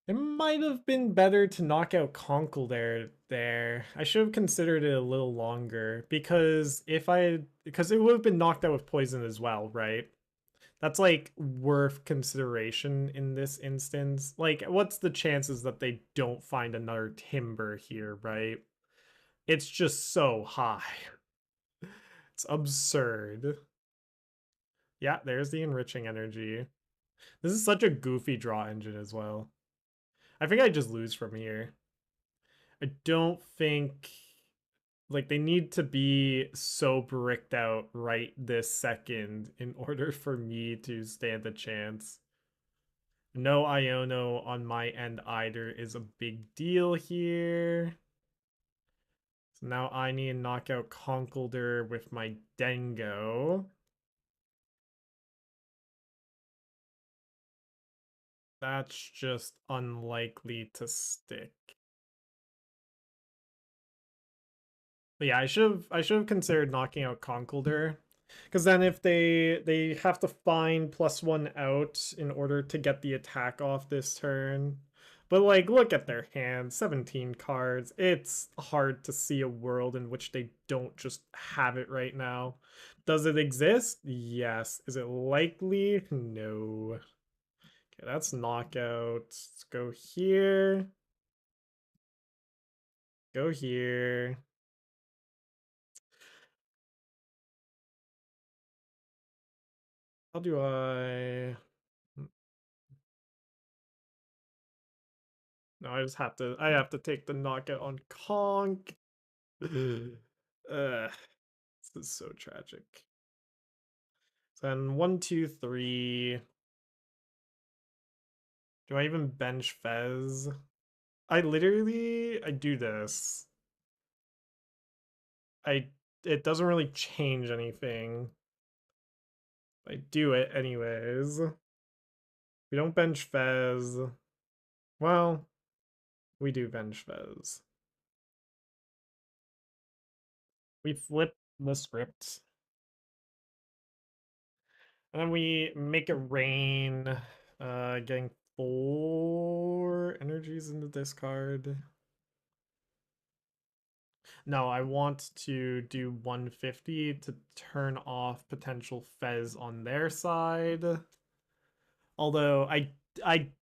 it might have been better to knock out Conkeldurr. I should have considered it a little longer because because it would have been knocked out with poison as well, right? That's like worth consideration in this instance. Like, what's the chances that they don't find another Timber here, right? It's just so high. It's absurd. Yeah, there's the enriching energy. This is such a goofy draw engine as well. I think I just lose from here. I don't think like they need to be so bricked out right this second in order for me to stand a chance. No Iono on my end either is a big deal here. So now I need to knock out Conkeldurr with my Dengo. That's just unlikely to stick. But yeah, I should have considered knocking out Conkeldurr. Because then if they have to find +1 out in order to get the attack off this turn. But like look at their hand, 17 cards. It's hard to see a world in which they don't just have it right now. Does it exist? Yes. Is it likely? No. Okay, that's knockout. Let's go here. Go here. How do I... No, I have to take the knockout on Conk. This is so tragic. So then 1, 2, 3. Do I even bench Fez? I do this. It doesn't really change anything. I do it anyways. We don't bench Fez. Well, we do bench Fez. We flip the script. And then we make it rain, getting 4 energies in the discard. No, I want to do 150 to turn off potential Fez on their side. Although I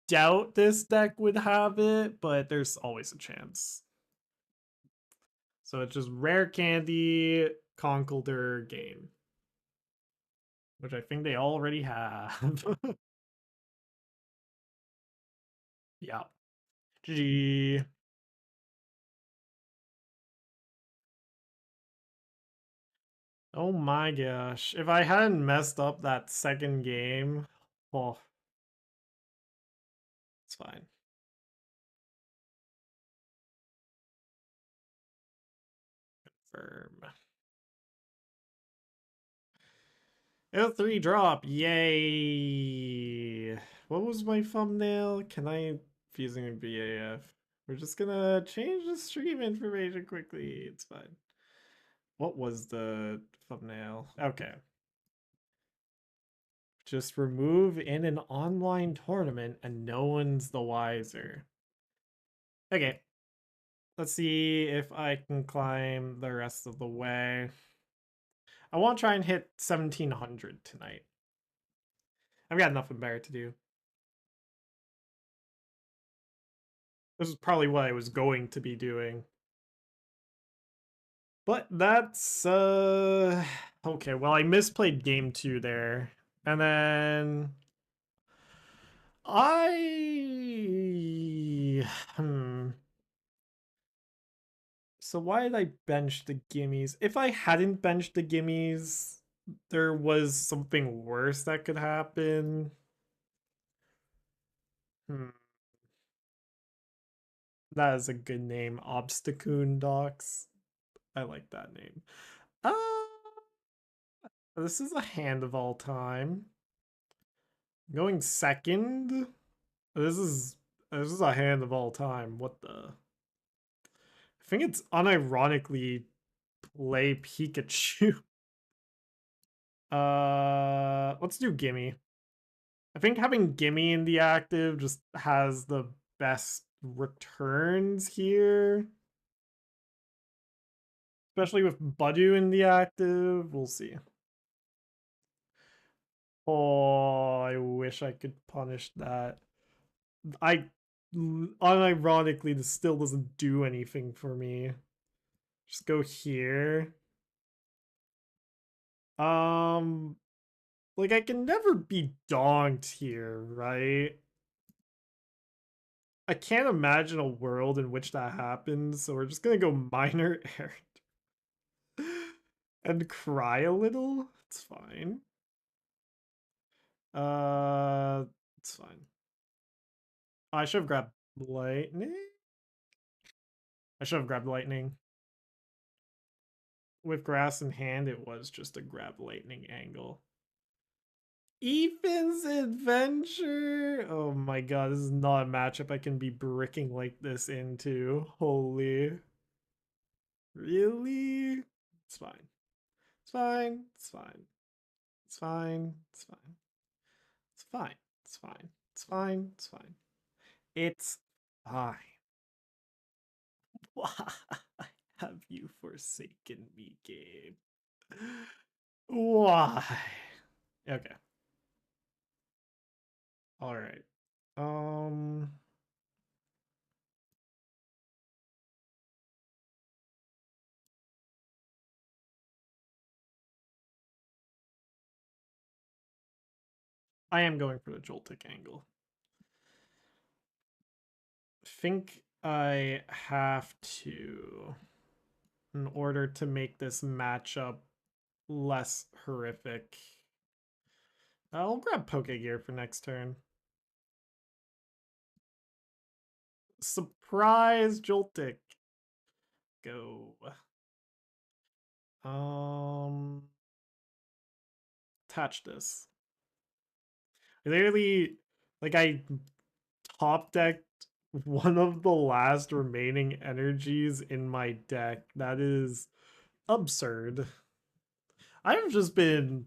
doubt this deck would have it, but there's always a chance. So it's just rare candy, Conkeldurr game. Which I think they already have. Yeah. GG. Oh my gosh. If I hadn't messed up that second game, oh, it's fine. Confirm. A 3 drop. Yay. What was my thumbnail? Can I fusing BAF? We're just gonna change the stream information quickly. It's fine. What was the thumbnail? Okay. Just remove in an online tournament and no one's the wiser. Okay. Let's see if I can climb the rest of the way. I want to try and hit 1700 tonight. I've got nothing better to do. This is probably what I was going to be doing. But that's okay, well I misplayed game 2 there. And then so why did I bench the gimmies? If I hadn't benched the gimmies, there was something worse that could happen. That is a good name, Obstacoon Docs. I like that name. Uh, this is a hand of all time. Going second. This is a hand of all time. What the? I think it's unironically play Pikachu. Let's do Gimme. I think having Gimme in the active just has the best returns here. Especially with Budu in the active. We'll see. Oh, I wish I could punish that. Unironically, this still doesn't do anything for me. Just go here. Like I can never be donked here, right? I can't imagine a world in which that happens, so we're just gonna go minor air and cry a little. It's fine. It's fine. I should have grabbed lightning. I should have grabbed lightning. With grass in hand, it was just a grab lightning angle. Ethan's adventure. Oh my god, this is not a matchup I can be bricking like this into. Holy. Really? It's fine. It's fine. It's fine. It's fine. It's fine. It's fine. It's fine. It's fine. It's fine. It's fine. Why have you forsaken me, game? Why? Okay. All right. I am going for the Joltik angle. Think I have to, in order to make this matchup less horrific. I'll grab Pokégear for next turn. Surprise, Joltik. Go. Attach this. Literally, like I top decked one of the last remaining energies in my deck. That is absurd. I've just been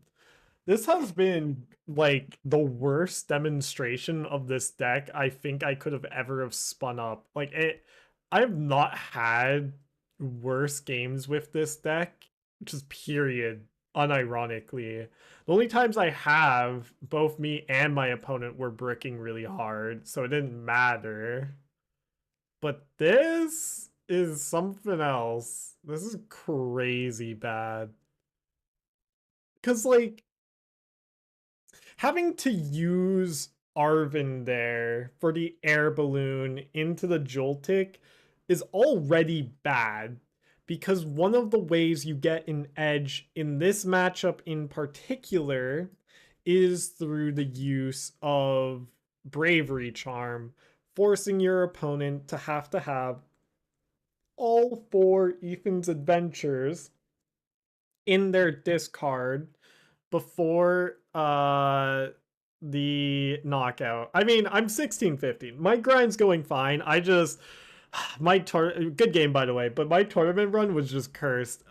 this has been like the worst demonstration of this deck I think I could have ever have spun up. Like it I have not had worse games with this deck, just period, unironically. The only times I have, both me and my opponent were bricking really hard, so it didn't matter. But this is something else. This is crazy bad. Cause like having to use Arven there for the air balloon into the Joltik is already bad because one of the ways you get an edge in this matchup in particular is through the use of Bravery Charm, forcing your opponent to have all four Ethan's adventures in their discard before the knockout. I mean, I'm 16-15. My grind's going fine. I just good game by the way, but my tournament run was just cursed.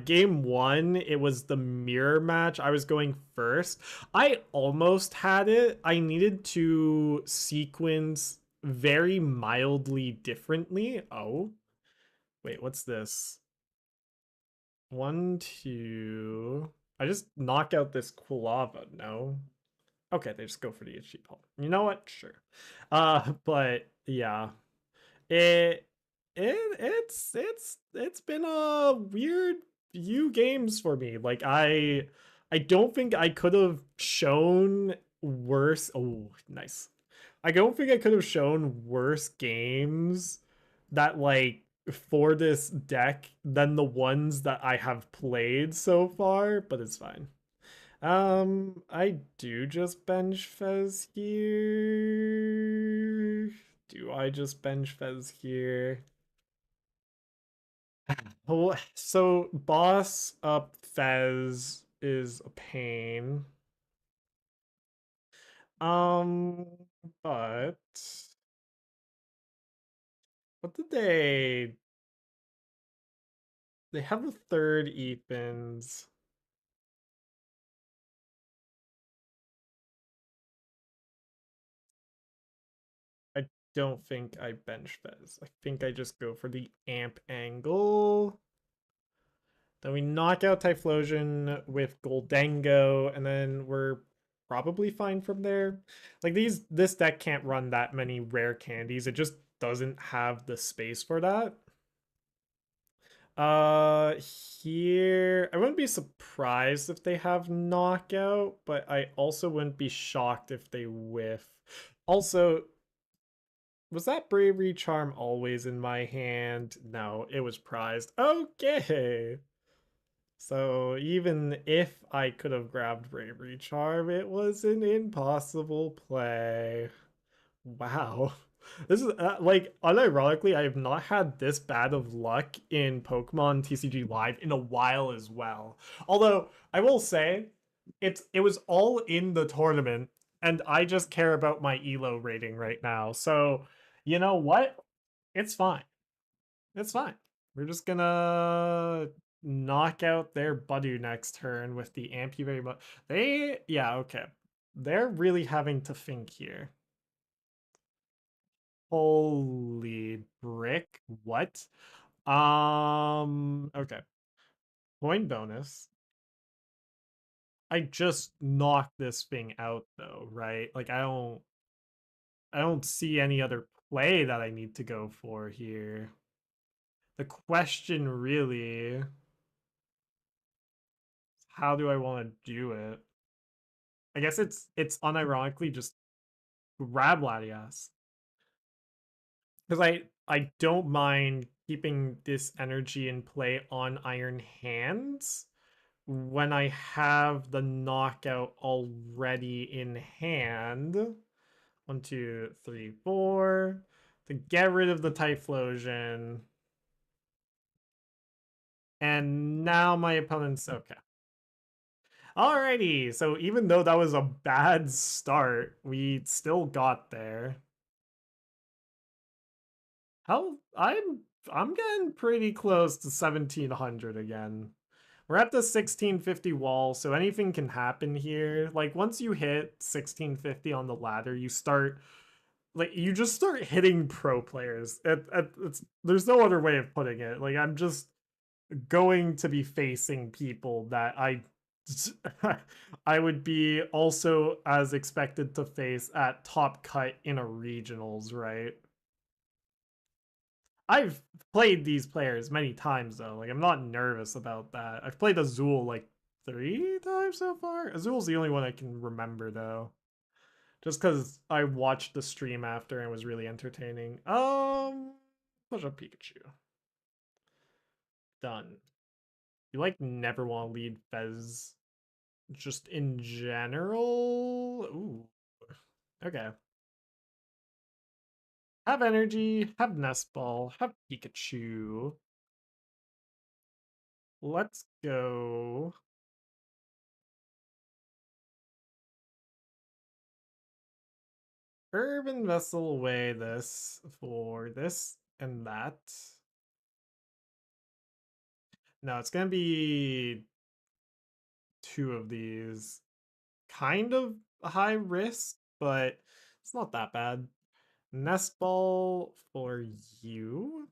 Game 1, it was the mirror match. I was going first. I almost had it. I needed to sequence very mildly differently. Oh, wait, what's this? 1, 2. I just knock out this Quilava, no? Okay, they just go for the HP pulp. You know what? Sure. But yeah. It it's been a weird few games for me. Like I don't think I could have shown worse. Oh, nice. I don't think I could have shown worse games that like for this deck than the ones that I have played so far, but it's fine. I do just bench Fez here. Do I just bench Fez here? Oh, so boss up Fez is a pain. Um, but what did they have a third Ethan's. I don't think I bench Fez. I think I just go for the amp angle. Then we knock out Typhlosion with Gholdengo, and then we're probably fine from there. Like this deck can't run that many rare candies. It just doesn't have the space for that. Here I wouldn't be surprised if they have knockout, but I also wouldn't be shocked if they whiff. Also, was that Bravery Charm always in my hand? No, it was prized. Okay. So even if I could have grabbed Bravery Charm, it was an impossible play. Wow. This is like unironically, I have not had this bad of luck in Pokemon TCG Live in a while as well. Although I will say, it was all in the tournament, and I just care about my ELO rating right now. So you know what? It's fine. It's fine. We're just gonna knock out their Budu next turn with the Ampy very much. Yeah, okay. They're really having to think here. Holy brick. What? Okay. Coin bonus. I just knocked this thing out though, right? Like I don't see any other play that I need to go for here. The question really, how do I want to do it? I guess it's unironically just grab Latias. Because I don't mind keeping this energy in play on Iron Hands when I have the knockout already in hand. 1, 2, 3, 4. to get rid of the Typhlosion. And now my opponent's okay. Alrighty, so even though that was a bad start, we still got there. How I'm getting pretty close to 1700 again. We're at the 1650 wall, so anything can happen here. Like once you hit 1650 on the ladder, you start like you just start hitting pro players. There's no other way of putting it. Like I'm just going to be facing people that I would be also as expected to face at top cut in a regionals, right? I've played these players many times though. Like I'm not nervous about that. I've played Azul like 3 times so far. Azul's the only one I can remember though. Just because I watched the stream after and it was really entertaining. Push up Pikachu. Done. You like never want to lead Fez just in general. Ooh. Okay. Have energy, have Nest Ball, have Pikachu. Let's go. Arven Vessel away this for this and that. No, it's gonna be 2 of these. Kind of a high risk, but it's not that bad. Nest Ball for you.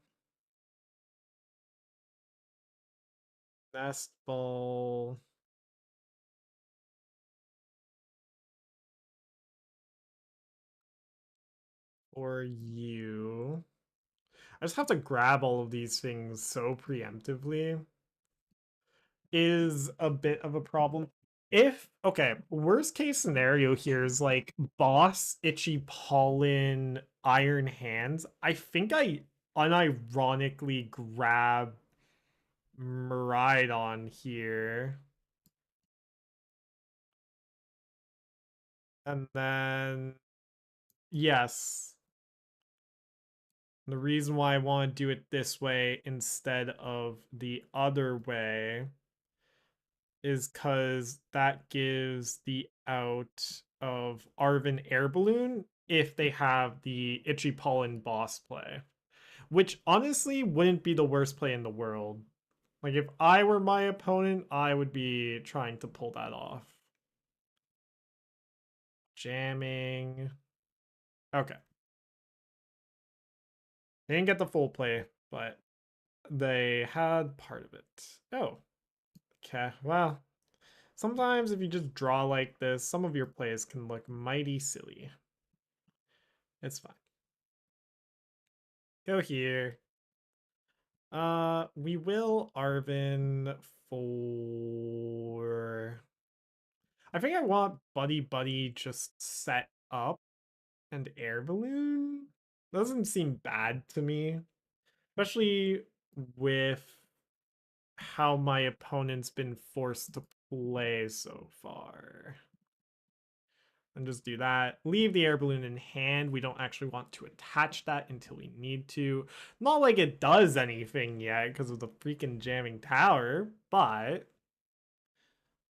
Nest Ball. For you. I just have to grab all of these things so preemptively is a bit of a problem. If, okay, worst case scenario here is like boss, itchy pollen, iron hands. I think I unironically grab Miraidon here. And then, yes. The reason why I want to do it this way instead of the other way is because that gives the out of Arven Air Balloon if they have the Itchy Pollen boss play, which honestly wouldn't be the worst play in the world. Like if I were my opponent, I would be trying to pull that off. Jamming. Okay. They didn't get the full play, but they had part of it. Oh. Okay. Well, sometimes if you just draw like this, some of your plays can look mighty silly. It's fine. Go here. We will Arven for... I think I want Buddy-Buddy just set up and Air Balloon. Doesn't seem bad to me, especially with how my opponent's been forced to play so far. And just do that. Leave the air balloon in hand. We don't actually want to attach that until we need to. Not like it does anything yet because of the freaking jamming tower, but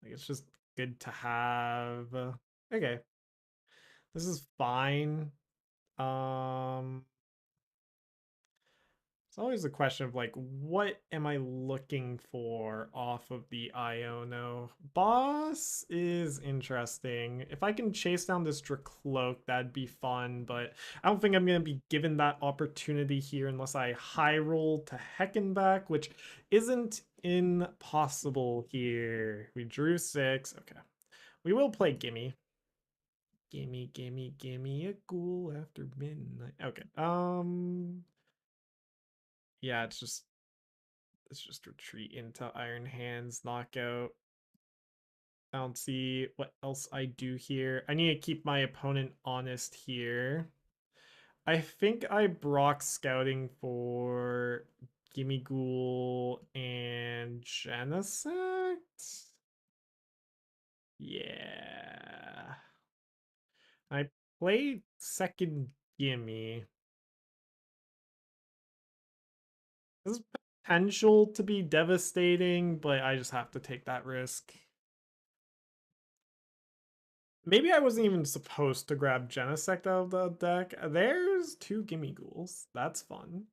like it's just good to have. Okay. This is fine. Um It's always a question of like, what am I looking for off of the Iono? Boss is interesting. If I can chase down this Dracloak, that'd be fun, but I don't think I'm going to be given that opportunity here unless I high roll to Heckenback, which isn't impossible here. We drew 6. Okay. We will play Gimme. Gimme, gimme, gimme a ghoul after midnight. Okay. Yeah, let's just retreat into Iron Hands, knockout. I don't see what else I do here. I need to keep my opponent honest here. I think I Brock scouting for Gimmighoul and Genesect. Yeah. I played second Gimme. There's potential to be devastating, but I just have to take that risk. Maybe I wasn't even supposed to grab Genesect out of the deck. There's two Gimmighouls. That's fun.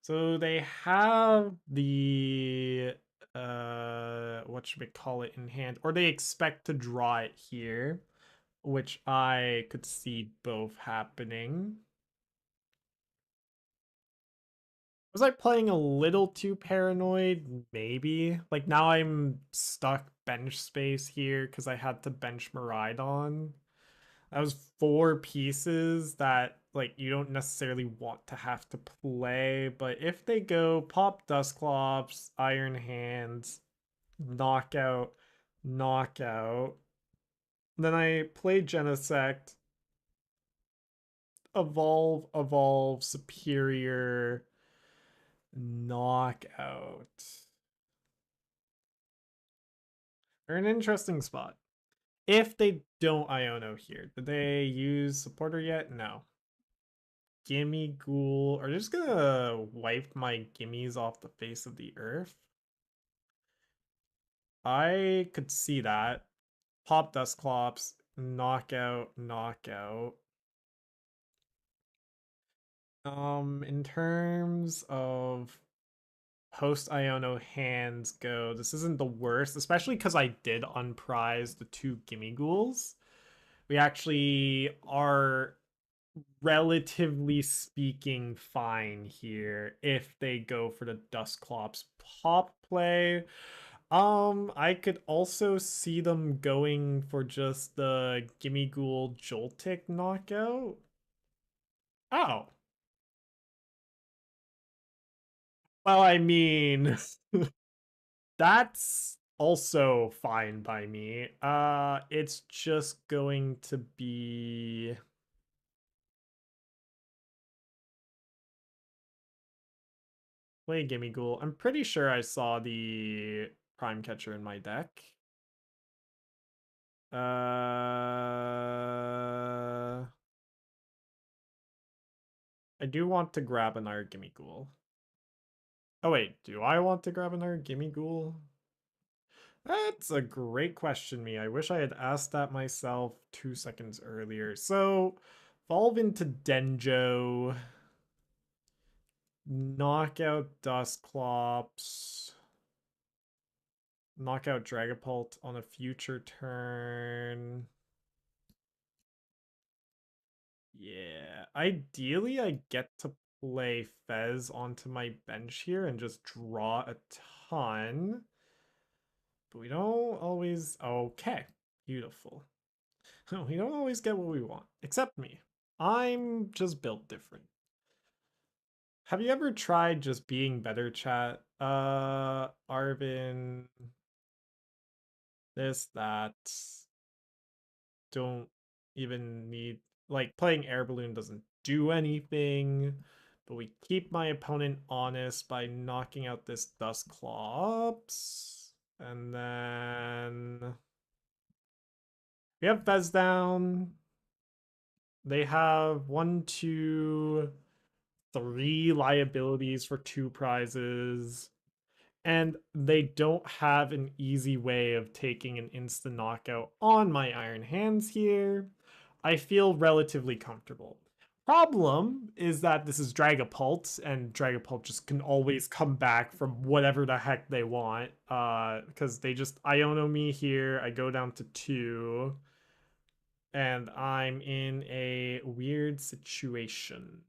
So they have the what should we call it in hand, or they expect to draw it here, which I could see both happening. Was I playing a little too paranoid? Maybe. Like now I'm stuck bench space here because I had to bench Miraidon. That was four pieces that like you don't necessarily want to have to play, but if they go pop Dusclops, Iron Hands, knockout, knockout, then I play Genesect, evolve, evolve, superior, knockout. They're an interesting spot. If they don't Iono here, did they use supporter yet? No. Gimmighoul. Are they just gonna wipe my gimmies off the face of the earth? I could see that. Pop Dusclops, knockout, knockout. In terms of post Iono hands go, this isn't the worst, especially because I did unprize the two Gimmighouls. We actually are relatively speaking fine here if they go for the Dusclops pop play. I could also see them going for just the Gimmighoul Joltik knockout. Oh. Well, I mean, that's also fine by me. It's just going to be play Gimmighoul. I'm pretty sure I saw the Prime Catcher in my deck. I do want to grab another Gimmighoul. Oh wait, do I want to grab another Gimmighoul? That's a great question, me. I wish I had asked that myself 2 seconds earlier. So, evolve into Denjo. Knockout Dusclops. Knockout Dragapult on a future turn. Yeah, ideally I get to play Fez onto my bench here and just draw a ton. But we don't always... Okay, beautiful. We don't always get what we want, except me. I'm just built different. Have you ever tried just being better, chat? Arven, this, that. Don't even need, like, playing Air Balloon doesn't do anything, but we keep my opponent honest by knocking out this Dusclops. And then we have Fez down. They have 1, 2, 3 liabilities for 2 prizes. And they don't have an easy way of taking an instant knockout on my Iron Hands here. I feel relatively comfortable. Problem is that this is Dragapult, and Dragapult just can always come back from whatever the heck they want. Because they just Iono me here. I go down to 2. And I'm in a weird situation.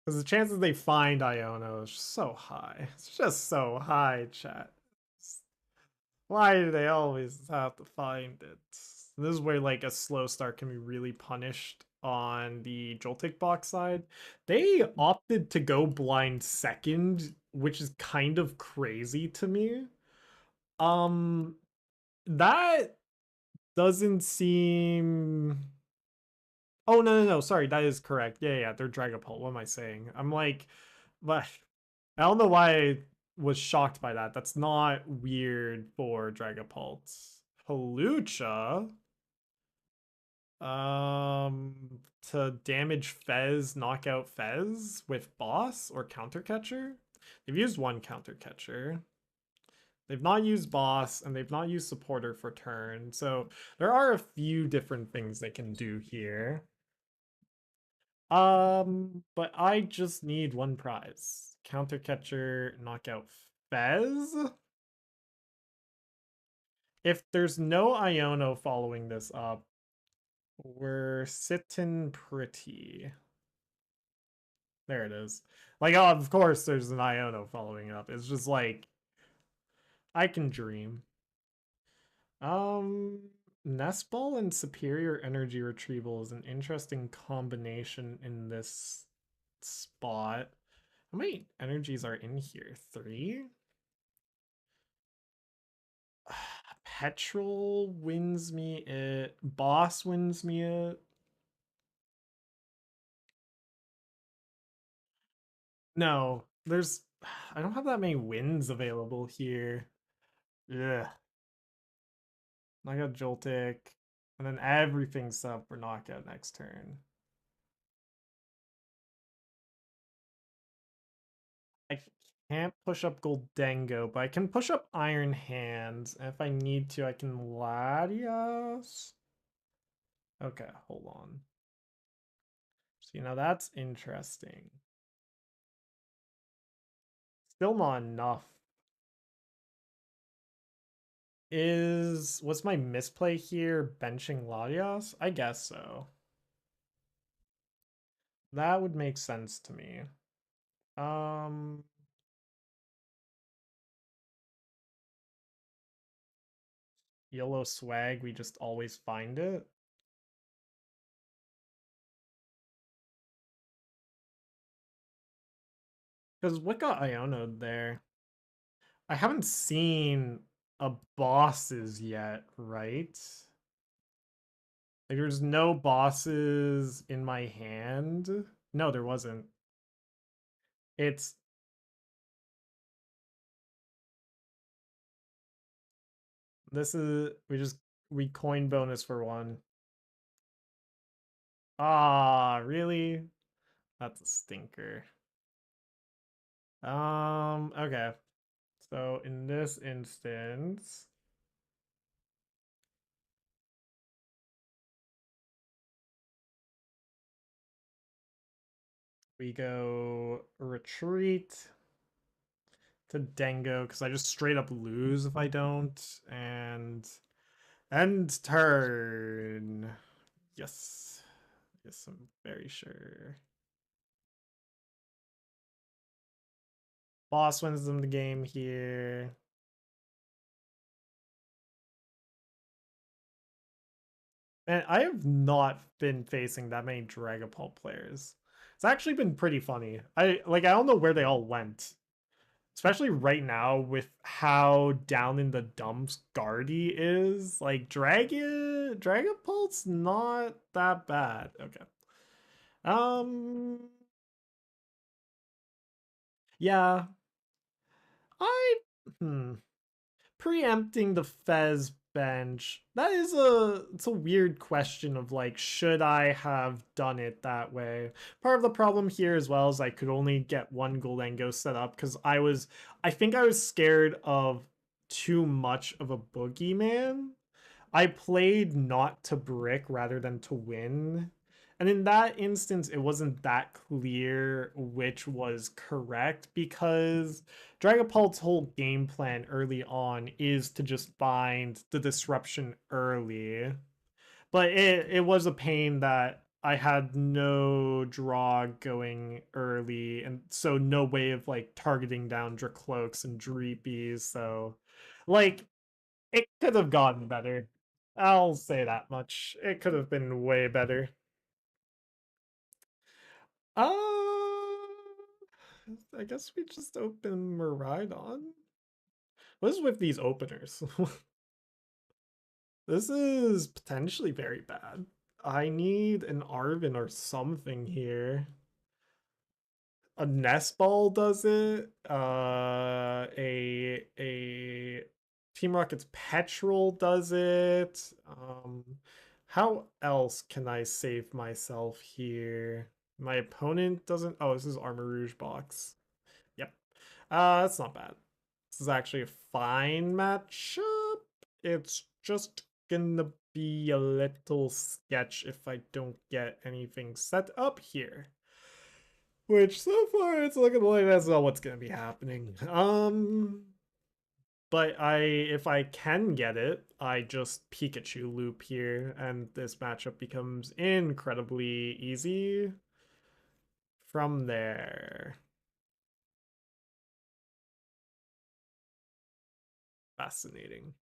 Because the chances they find Iono is so high. It's just so high, chat. Why do they always have to find it? This is where like a slow start can be really punished on the Joltik box side. They opted to go blind second, which is kind of crazy to me. That doesn't seem... Oh, no. Sorry, that is correct. Yeah, they're Dragapult. What am I saying? I'm like, but I don't know why I was shocked by that. That's not weird for Dragapult. Halucha? To damage Fez, knock out Fez with boss or counter catcher. They've used one counter catcher. They've not used boss and they've not used supporter for turn. So there are a few different things they can do here. But I just need one prize. Counter catcher, knockout Fez. If there's no Iono following this up, we're sitting pretty. There it is. Like, oh, of course there's an Iono following up. It's just like, I can dream. Um, Nest Ball and Superior Energy Retrieval is an interesting combination in this spot. How many energies are in here? 3? Petrel wins me it. Boss wins me it. No, there's... I don't have that many wins available here. Yeah. I got Joltik. And then everything's up for knockout next turn. I can't push up Gholdengo, but I can push up Iron Hands. And if I need to, I can Latias. Okay, hold on. See, now that's interesting. Still not enough. What's my misplay here? Benching Latias? I guess so. That would make sense to me. Um, Yellow swag, we just always find it. Because what got Iono'd there? I haven't seen a bosses yet, right? Like there's no bosses in my hand. No, there wasn't. It's this is we coin bonus for one. Ah, really? That's a stinker. Okay. So in this instance, we go retreat to Dengo because I just straight up lose if I don't. And end turn. Yes. Yes, I'm very sure. Boss wins them the game here. And I have not been facing that many Dragapult players. It's actually been pretty funny. I don't know where they all went. Especially right now with how down in the dumps Guardy is. Like Dragapult's not that bad. Okay. Um yeah. I preempting the Fez bench. It's a weird question of like, should I have done it that way? Part of the problem here as well is I could only get one Gholdengo set up because I think I was scared of too much of a boogeyman. I played not to brick rather than to win. And in that instance, it wasn't that clear which was correct because Dragapult's whole game plan early on is to just find the disruption early. But it was a pain that I had no draw going early, and so no way of like targeting down Dracloaks and Dreepies. So, like, it could have gotten better. I'll say that much. It could have been way better. Uh, I guess we just open Miraidon. What is with these openers? This is potentially very bad. I need an Arven or something here. A Nest Ball does it. A Team Rocket's Petrel does it. How else can I save myself here? My opponent doesn't. Oh, this is Armor Rouge box. Yep. That's not bad. This is actually a fine matchup. It's just gonna be a little sketch if I don't get anything set up here. Which so far it's looking like that's not what's gonna be happening. But if I can get it, I just Pikachu loop here, and this matchup becomes incredibly easy from there. Fascinating.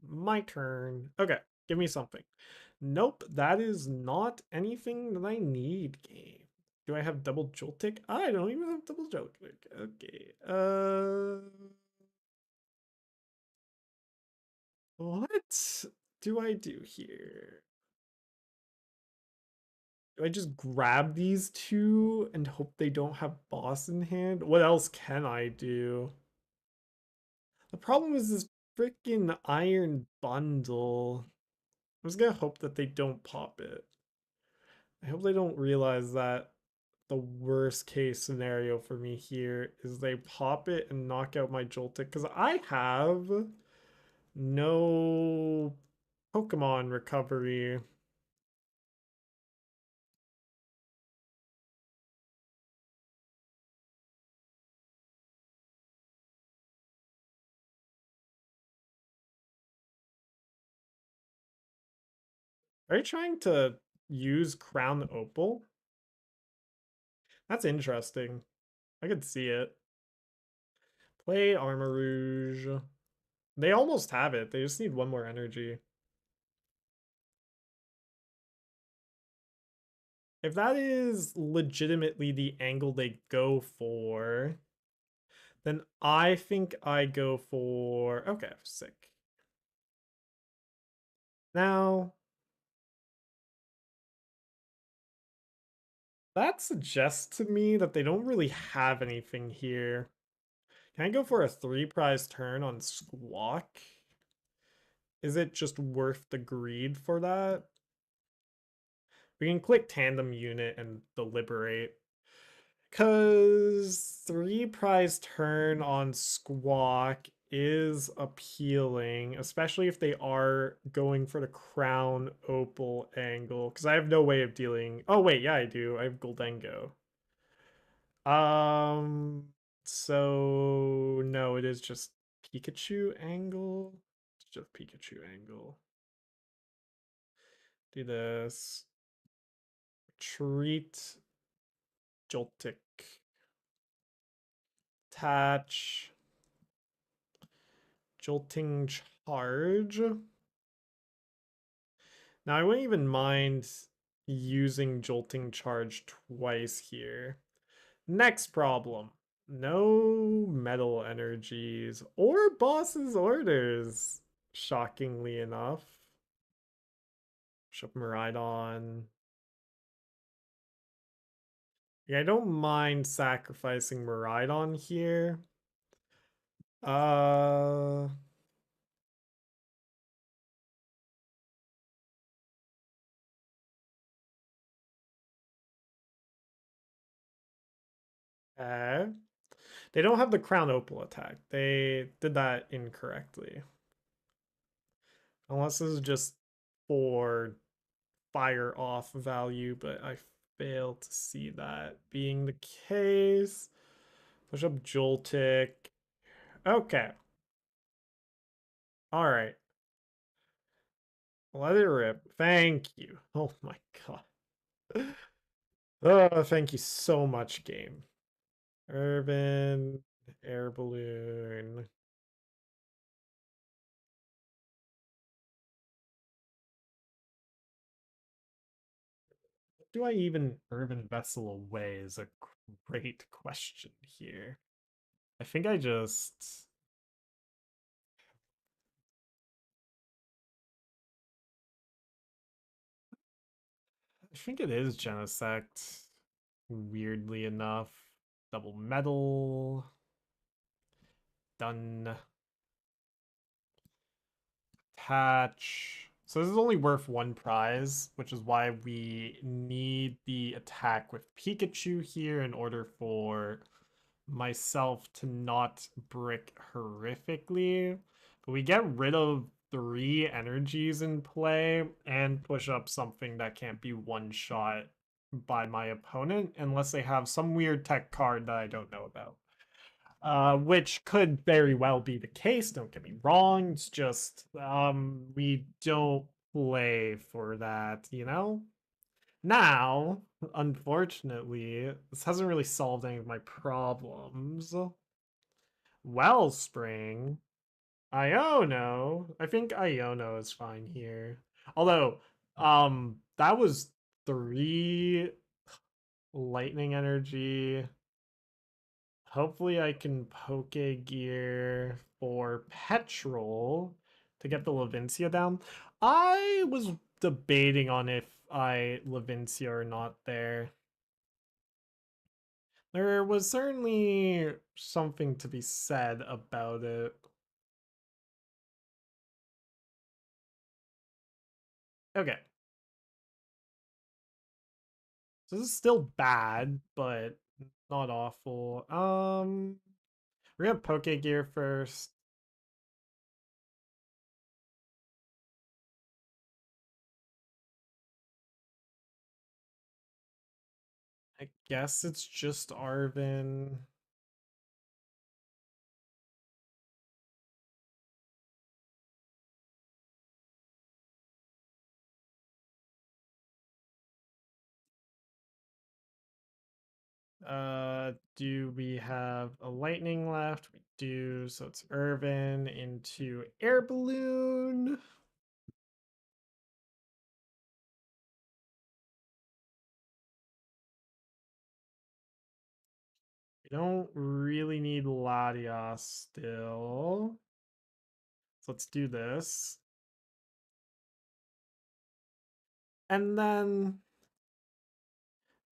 My turn. Okay, give me something. Nope, that is not anything that I need, game. Do I have double Joltik? I don't even have double Joltik. Okay. What do I do here? Do I just grab these two and hope they don't have boss in hand? What else can I do? The problem is this freaking iron bundle. I'm just gonna hope that they don't pop it. I hope they don't realize that the worst case scenario for me here is they pop it and knock out my Joltik, because I have no Pokemon recovery. Are you trying to use Crown Opal? That's interesting. I could see it. Play Armor Rouge. They almost have it. They just need one more energy. If that is legitimately the angle they go for, then I think I go for... Okay, sick. Now, that suggests to me that they don't really have anything here. Can I go for a 3-prize turn on Squawk? Is it just worth the greed for that? We can click Tandem Unit and deliberate. Because 3-prize turn on Squawk is appealing, especially if they are going for the Crown Opal angle. Because I have no way of dealing... Oh, wait, yeah, I do. I have Gholdengo. So no, it is just Pikachu angle. It's just Pikachu angle. Do this. Treat Joltik. Attach. Jolting charge. Now I wouldn't even mind using Jolting charge twice here. Next problem. No metal energies or boss's orders, shockingly enough. Shop Miraidon. Yeah, I don't mind sacrificing Miraidon here. Uh, okay. They don't have the Crown Opal attack. They did that incorrectly. Unless this is just for fire off value, but I fail to see that being the case. Push up Joltik. Okay. All right. Let it rip. Thank you. Oh my god. Oh, thank you so much, game. Arven, Air Balloon. Do I even Earthen Vessel away is a great question here. I think I just... I think it is Genesect, weirdly enough. Double metal. Done. Attach. So this is only worth one prize, which is why we need the attack with Pikachu here in order for myself to not brick horrifically. But we get rid of 3 energies in play and push up something that can't be one-shot by my opponent unless they have some weird tech card that I don't know about. Which could very well be the case, don't get me wrong. It's just we don't play for that, you know? Now, unfortunately, this hasn't really solved any of my problems. Wellspring. Iono. I think Iono is fine here. Although, that was 3 lightning energy. Hopefully I can Pokégear for Petrel to get the Levincia down. I was debating on if I Levincia or not there. There was certainly something to be said about it. Okay. So this is still bad, but not awful. We're gonna Pokégear first. I guess it's just Arven. Do we have a lightning left? We do, so it's Irvin into Air Balloon. We don't really need Latias still. So let's do this. And then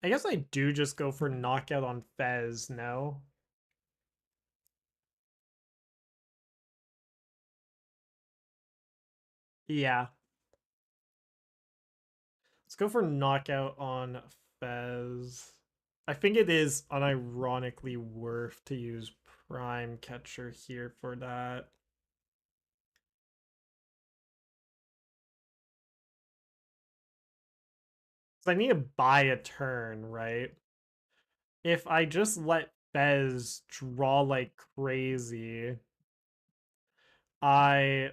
I guess I do just go for knockout on Fez, no? Yeah. Let's go for knockout on Fez. I think it is unironically worth to use Prime Catcher here for that. So I need to buy a turn, right? If I just let Fez draw like crazy, I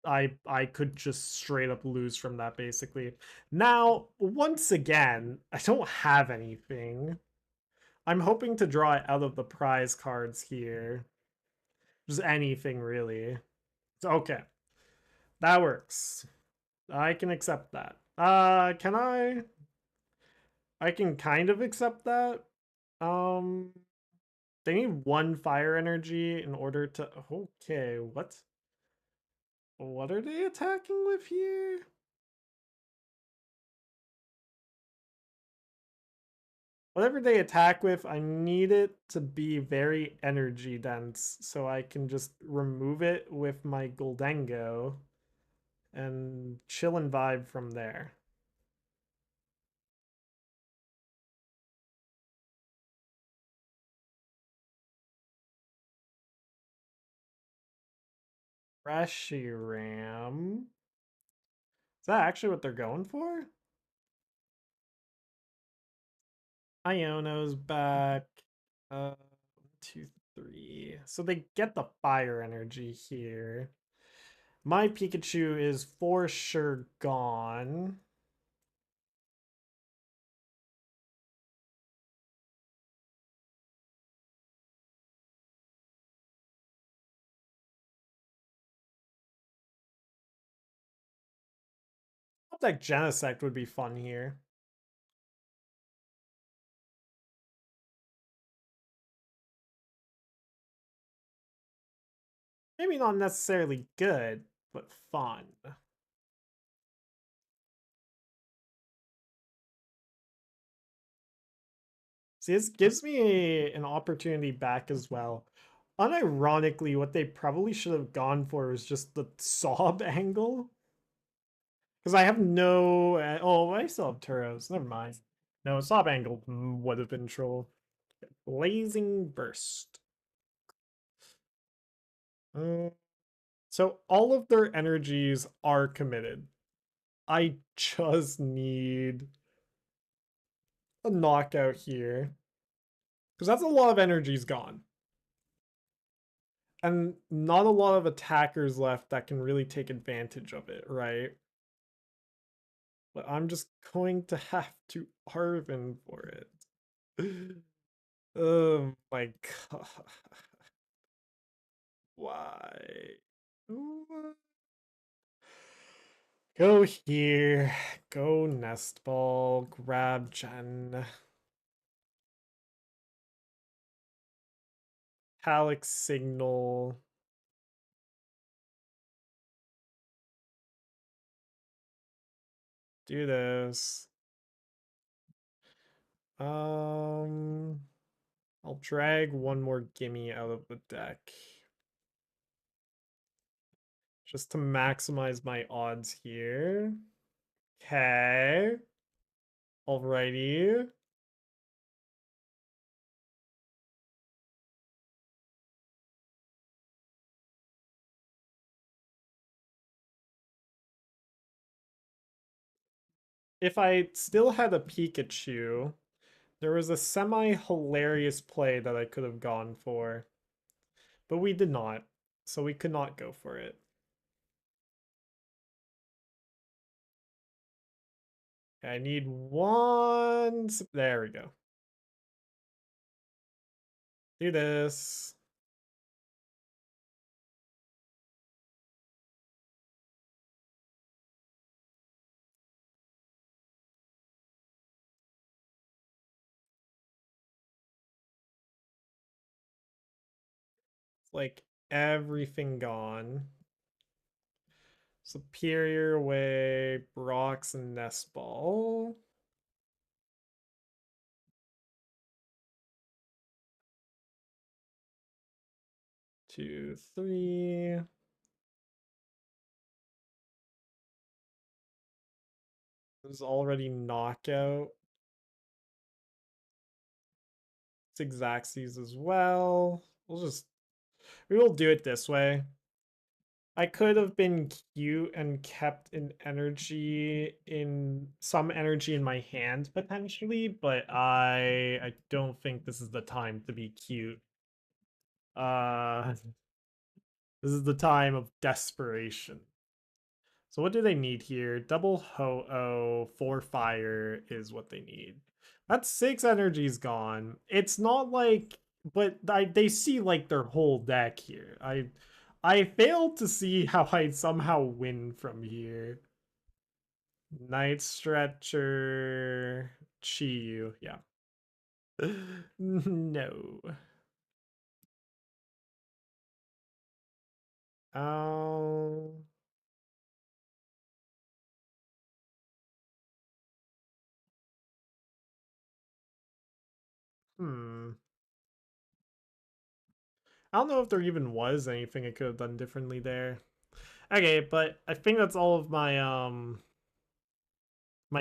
I could just straight up lose from that basically. Now, once again, I don't have anything. I'm hoping to draw it out of the prize cards here. Just anything really. Okay. That works. I can accept that. Can I? I can kind of accept that. Um, they need 1 fire energy in order to. Okay, what? What are they attacking with here? Whatever they attack with, I need it to be very energy dense so I can just remove it with my Gholdengo and chill and vibe from there. Reshiram. Is that actually what they're going for? Iono's back. 2, 3. So they get the fire energy here. My Pikachu is for sure gone. I thought that Genesect would be fun here. Maybe not necessarily good, but fun. See, this gives me an opportunity back as well. Unironically, what they probably should have gone for was just the sob angle. Because I have no... oh, I still have Turos. Never mind. No, Sob Angle would have been troll. Blazing Burst. So all of their energies are committed. I just need a knockout here. Because that's a lot of energies gone. And not a lot of attackers left that can really take advantage of it, right? But I'm just going to have to Arven for it. Oh my god. Why? Go here. Go Nest Ball. Grab Gen. Halleck Signal. Do this. I'll drag one more gimme out of the deck. Just to maximize my odds here. Okay. Alrighty. If I still had a Pikachu, there was a semi-hilarious play that I could have gone for. But we did not, so we could not go for it. I need one... there we go. Do this. It's like everything gone. Superior Way, Brox, and Nest Ball. Two, three. There's already knockout. It's Xaxes as well. We will do it this way. I could have been cute and kept some energy in my hand potentially, but I don't think this is the time to be cute. This is the time of desperation. So what do they need here? Double Ho-Oh, 4 fire is what they need. That's 6 energies gone. It's not like, but they see like their whole deck here. I failed to see how I'd somehow win from here. Night Stretcher, Chi-Yu, yeah. No. Oh. I don't know if there even was anything I could have done differently there. Okay, but I think that's all of my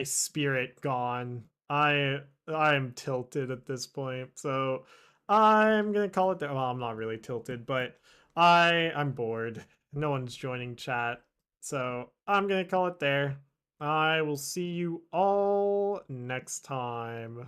spirit gone. I'm tilted at this point, so I'm gonna call it there. Well, I'm not really tilted, but I'm bored. No one's joining chat, so I'm gonna call it there. I will see you all next time.